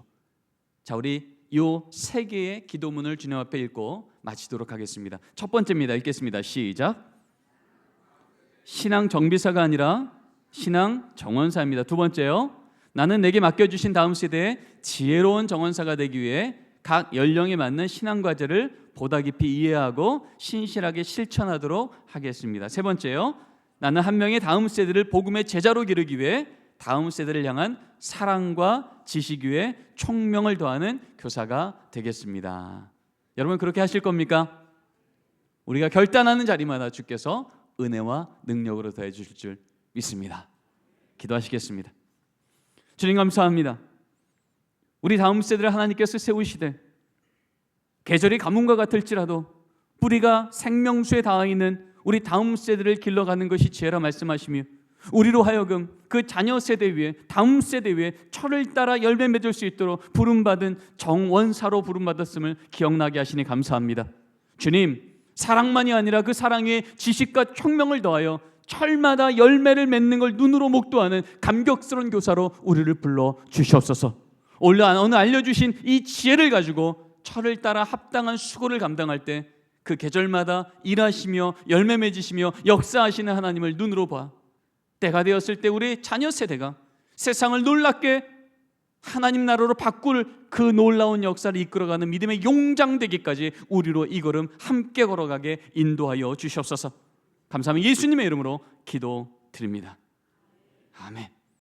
자, 우리 이 3개의 기도문을 주님 앞에 읽고 마치도록 하겠습니다. 첫 번째입니다. 읽겠습니다. 시작. 신앙 정비사가 아니라 신앙 정원사입니다. 두 번째요, 나는 내게 맡겨주신 다음 세대에 지혜로운 정원사가 되기 위해 각 연령에 맞는 신앙 과제를 보다 깊이 이해하고 신실하게 실천하도록 하겠습니다. 세 번째요, 나는 한 명의 다음 세대를 복음의 제자로 기르기 위해 다음 세대를 향한 사랑과 지식 위에 총명을 더하는 교사가 되겠습니다. 여러분, 그렇게 하실 겁니까? 우리가 결단하는 자리마다 주께서 은혜와 능력으로 더해 주실 줄 믿습니다. 기도하시겠습니다. 주님, 감사합니다. 우리 다음 세대를 하나님께서 세우시되, 계절이 가뭄과 같을지라도 뿌리가 생명수에 닿아 있는 우리 다음 세대를 길러가는 것이 지혜라 말씀하시며, 우리로 하여금 그 자녀 세대 위에, 다음 세대 위에 철을 따라 열매 맺을 수 있도록 부름받은 정원사로 부름받았음을 기억나게 하시니 감사합니다. 주님, 사랑만이 아니라 그 사랑 위에 지식과 총명을 더하여 철마다 열매를 맺는 걸 눈으로 목도하는 감격스러운 교사로 우리를 불러 주시옵소서. 오늘 알려주신 이 지혜를 가지고 철을 따라 합당한 수고를 감당할 때 그 계절마다 일하시며 열매 맺으시며 역사하시는 하나님을 눈으로 봐 때가 되었을 때 우리 자녀 세대가 세상을 놀랍게 하나님 나라로 바꿀 그 놀라운 역사를 이끌어가는 믿음의 용장 되기까지 우리로 이 걸음 함께 걸어가게 인도하여 주시옵소서. 감사하며 예수님의 이름으로 기도드립니다. 아멘.